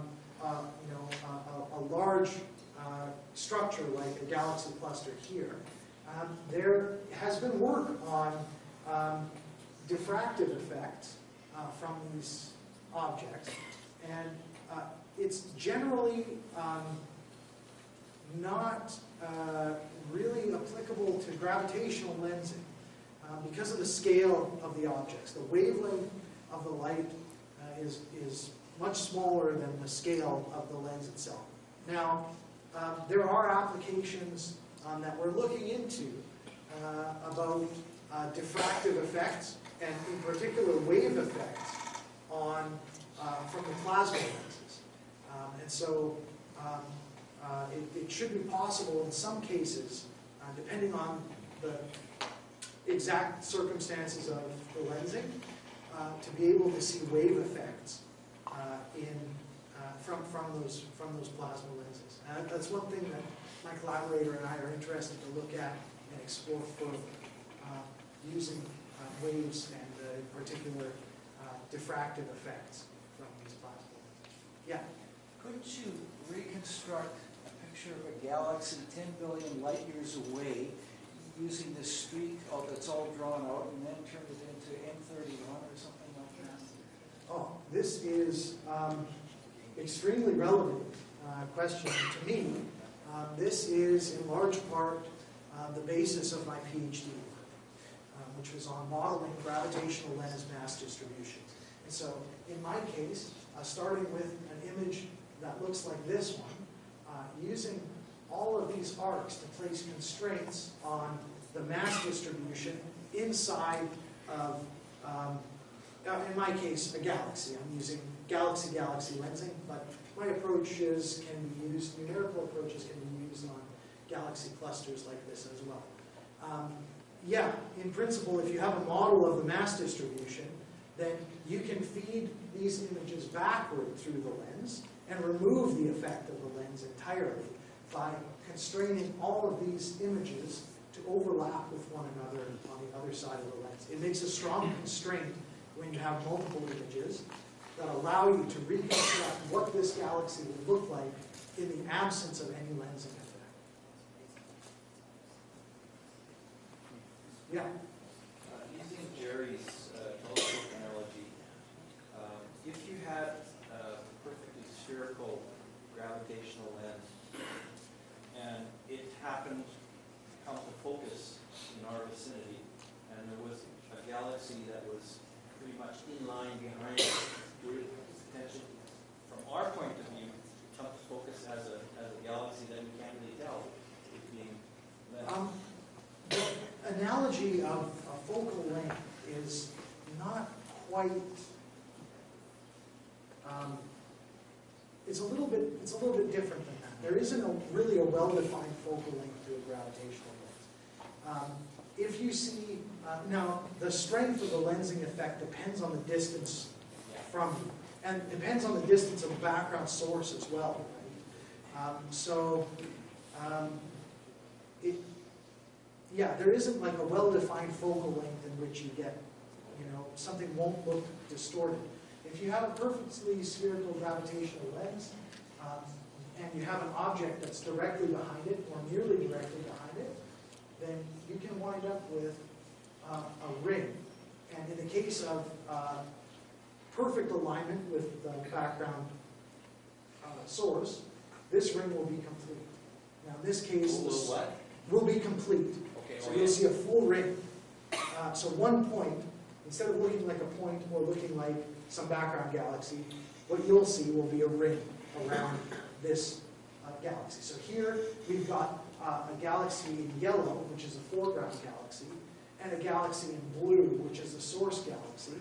large structure like a galaxy cluster here. There has been work on diffractive effects from these objects, and it's generally not really applicable to gravitational lensing because of the scale of the objects. The wavelength of the light is much smaller than the scale of the lens itself. Now, there are applications that we're looking into about diffractive effects, and in particular wave effects from the plasma lenses. And so it should be possible in some cases, depending on the exact circumstances of the lensing, to be able to see wave effects from those plasma lenses. That's one thing that my collaborator and I are interested to look at and explore further, using waves and in particular diffractive effects from these plasma lenses. Yeah? Couldn't you reconstruct a picture of a galaxy 10 billion light years away using this streak that's all drawn out and then turn it into M31 or something like that? Oh, this is extremely relevant question to me. This is in large part the basis of my PhD work, which was on modeling gravitational lens mass distributions. And so in my case, starting with an image that looks like this one, using all of these arcs to place constraints on the mass distribution inside of, in my case, a galaxy. I'm using galaxy-galaxy lensing, but my approaches can be used, numerical approaches can be used on galaxy clusters like this as well. Yeah, in principle, if you have a model of the mass distribution, then you can feed these images backward through the lens and remove the effect of the lens entirely by constraining all of these images to overlap with one another on the other side of the lens. It makes a strong constraint when you have multiple images that allow you to reconstruct what this galaxy would look like in the absence of any lensing effect. Yeah? Using Jerry's telescope analogy, if you had a perfectly spherical gravitational lens and it happened to come to focus in our vicinity, and there was a galaxy that was pretty much in line behind it, would it potentially, from our point of view, come to focus as a galaxy that we can't really tell it being lensed? The analogy of a focal length is not quite. It's a little bit different than that. There isn't really a well-defined focal length to a gravitational lens. If you see now, the strength of the lensing effect depends on the distance from you, and depends on the distance of the background source as well. Right? Yeah, there isn't like a well-defined focal length in which you get, something won't look distorted. If you have a perfectly spherical gravitational lens, and you have an object that's directly behind it, or nearly directly behind it, then you can wind up with a ring. And in the case of perfect alignment with the background source, this ring will be complete. Now, in this case, Will what? will be complete. Okay, So oh, you'll yeah. see a full ring. So one point, instead of looking like a point or looking like some background galaxy, what you'll see will be a ring around this galaxy. So here we've got a galaxy in yellow, which is a foreground galaxy, and a galaxy in blue, which is a source galaxy.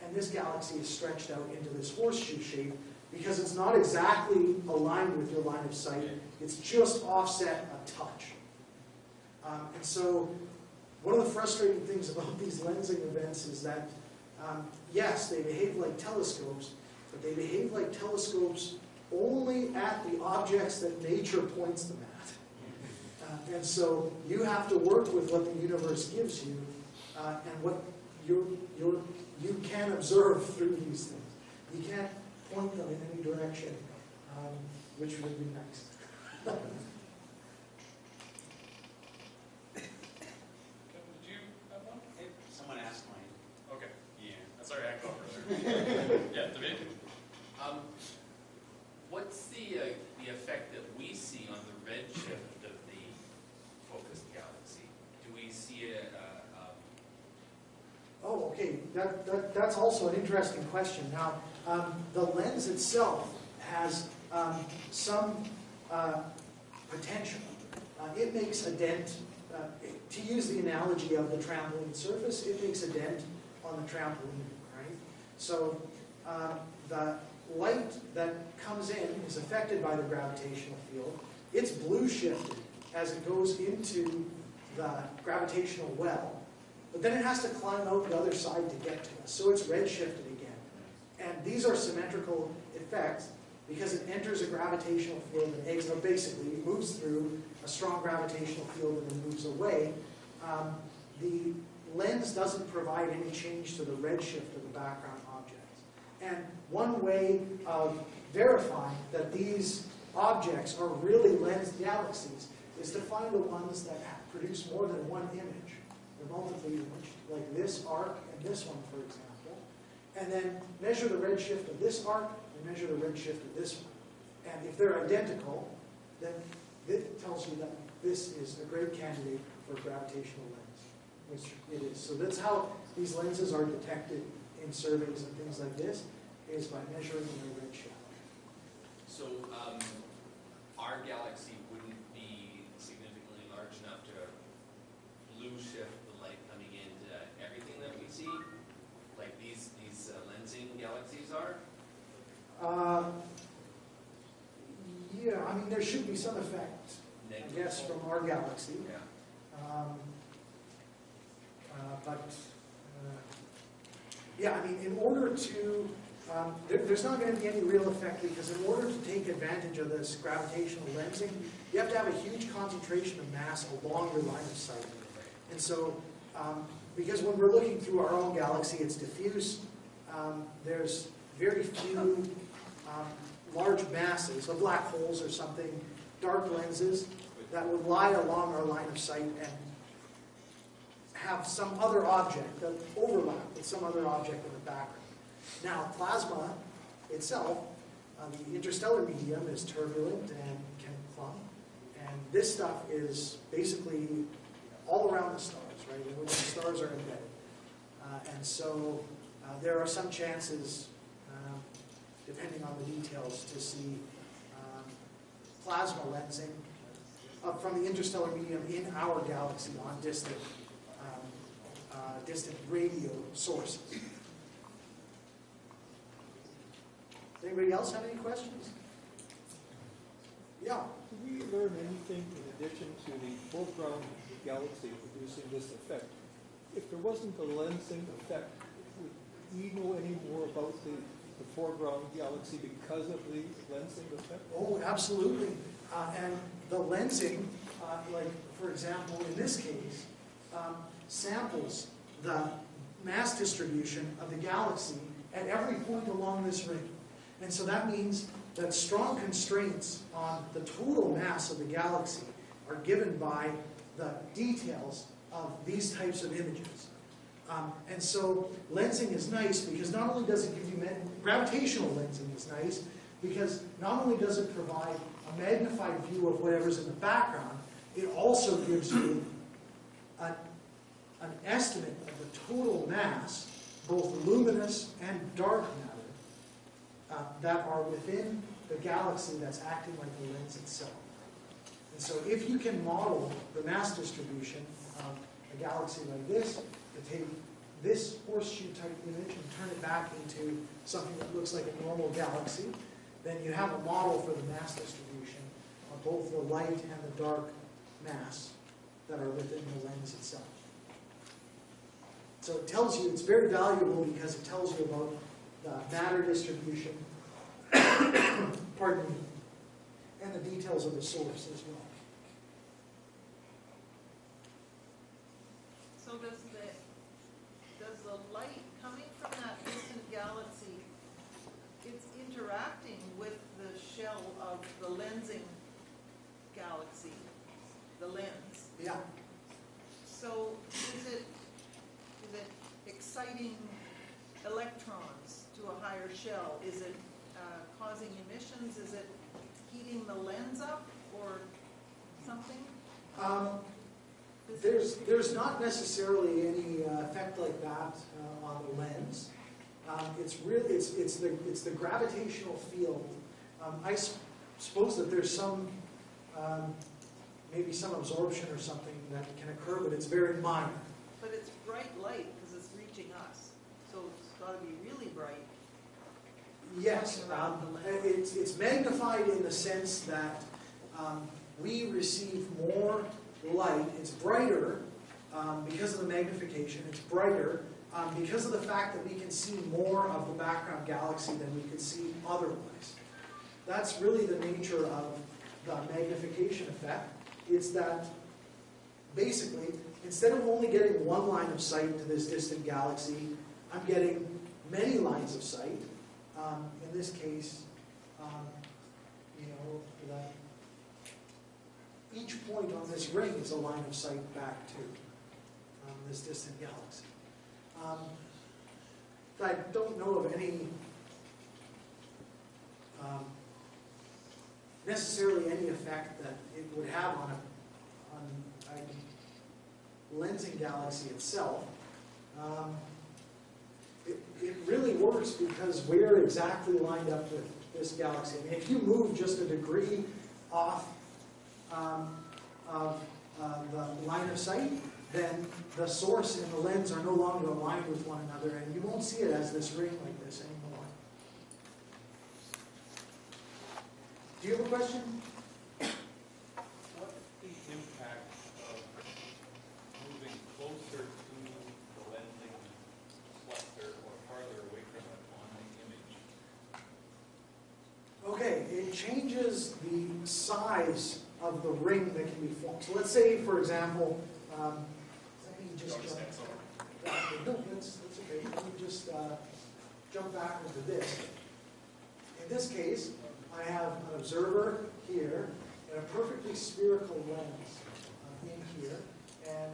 And this galaxy is stretched out into this horseshoe shape because it's not exactly aligned with your line of sight. It's just offset a touch. And so one of the frustrating things about these lensing events is that, yes, they behave like telescopes, but they behave like telescopes only at the objects that nature points them at. And so you have to work with what the universe gives you and what you can observe through these things. You can't point them in any direction, which would be nice. Did you have one? Someone asked mine. Okay. Yeah. Sorry, I go further. Yeah, David? What's the effect that we see on the redshift of the focused galaxy? Do we see it? Oh, okay. That's also an interesting question. Now, the lens itself has some potential. It makes a dent. To use the analogy of the trampoline surface, it makes a dent on the trampoline, right? So the light that comes in is affected by the gravitational field. It's blue shifted as it goes into the gravitational well, but then it has to climb out the other side to get to us. So it's red shifted again. And these are symmetrical effects because it enters a gravitational field and exits. Basically, it moves through a strong gravitational field and then moves away. The lens doesn't provide any change to the redshift of the background objects. And one way of verifying that these objects are really lensed galaxies is to find the ones that produce more than one image. They're multiply imaged, like this arc and this one, for example. And then measure the redshift of this arc and measure the redshift of this one. And if they're identical, then it tells you that this is a great candidate for gravitational lens, which it is. So that's how these lenses are detected in surveys and things like this, is by measuring their redshift. So our galaxy wouldn't be significantly large enough to blue shift the light coming into everything that we see, like these lensing galaxies are? Yeah, I mean, there should be some effect, I guess, from our galaxy. Yeah. Yeah, I mean, in order to, there's not going to be any real effect because in order to take advantage of this gravitational lensing, you have to have a huge concentration of mass along your line of sight. And so, because when we're looking through our own galaxy, it's diffuse, there's very few large masses, of black holes or something, dark lenses that would lie along our line of sight and have some other object that overlap with some other object in the background. Now, plasma itself, the interstellar medium is turbulent and can clump, and this stuff is basically all around the stars, right, in which the stars are embedded. And so there are some chances, depending on the details, to see plasma lensing from the interstellar medium in our galaxy on distant radio sources. Does anybody else have any questions? Yeah. Do we learn anything in addition to the foreground galaxy producing this effect? If there wasn't a lensing effect, would we know any more about the foreground galaxy because of the lensing effect? Oh, absolutely. And the lensing, like for example, in this case, samples the mass distribution of the galaxy at every point along this ring. And so that means that strong constraints on the total mass of the galaxy are given by the details of these types of images. And so lensing is nice because not only does it give you, gravitational lensing is nice because not only does it provide a magnified view of whatever's in the background, it also gives you an estimate of the total mass, both luminous and dark matter, that are within the galaxy that's acting like the lens itself. And so if you can model the mass distribution of a galaxy like this, to take this horseshoe-type image and turn it back into something that looks like a normal galaxy, then you have a model for the mass distribution of both the light and the dark mass that are within the lens itself. So it tells you, it's very valuable because it tells you about the matter distribution, pardon me, and the details of the source as well. So does the light coming from that distant galaxy, it's interacting with the shell of the lensing galaxy, the lens? Yeah. So is it exciting electrons to a higher shell? Is it causing emissions? Is it heating the lens up or something? There's not necessarily any effect like that on the lens. It's the gravitational field. I suppose that there's some maybe some absorption or something that can occur, but it's very minor. But it's bright light because it's reaching us, so it's got to be really bright. Yes, it's magnified in the sense that we receive more light. It's brighter because of the magnification. It's brighter because of the fact that we can see more of the background galaxy than we could see otherwise. That's really the nature of the magnification effect. It's that basically, instead of only getting one line of sight to this distant galaxy, I'm getting many lines of sight. In this case, each point on this ring is a line of sight back to this distant galaxy. I don't know of any necessarily any effect that it would have on a lensing galaxy itself. It really works because we're exactly lined up with this galaxy. I mean, if you move just a degree off of the line of sight, then the source and the lens are no longer aligned with one another, and you won't see it as this ring like this anymore. Do you have a question? What's the impact of moving closer to the lensing cluster or farther away from it on the image? Okay, it changes the size of the ring that can be formed. So let's say, for example, let me just jump backward. No, that's okay. Let me just jump backward to this. In this case, I have an observer here and a perfectly spherical lens in here, and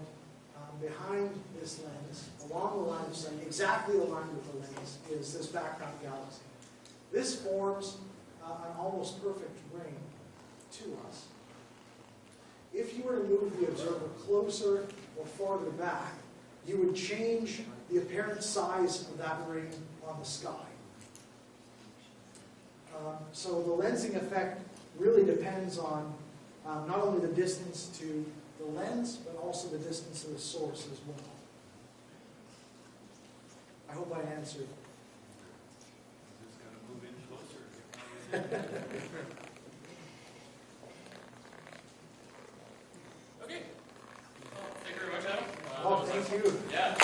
behind this lens, along the line of sight, exactly aligned with the lens, is this background galaxy. This forms an almost perfect ring to us. If you were to move the observer closer or farther back, you would change the apparent size of that ring on the sky. So the lensing effect really depends on not only the distance to the lens, but also the distance to the source as well. I hope I answered. Just going to move in closer. Okay. Well, thank you very much, Adam. Oh, thank you. Yeah.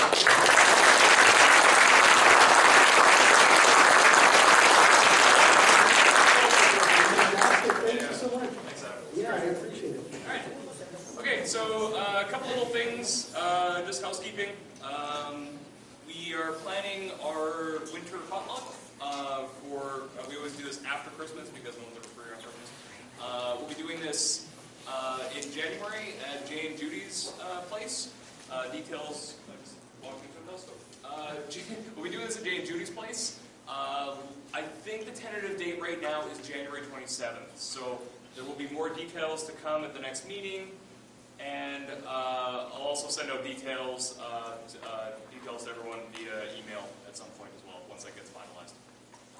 Thank you so much. Thanks, Adam. Yeah, I appreciate it. All right. Okay, so a couple little things, just housekeeping. We are planning our winter potluck we always do this after Christmas because no one's ever free on Christmas. We'll be doing this in January at Jay and Judy's place. Details, walking to the stove. We'll be doing this at Jay and Judy's place. I think the tentative date right now is January 27th, so there will be more details to come at the next meeting, and I'll also send out details to everyone via email at some point as well, once that gets finalized.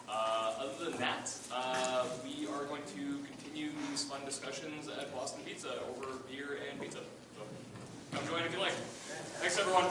Other than that, we are going to continue these fun discussions at Boston Pizza over beer and pizza. So come join if you like. Thanks, everyone.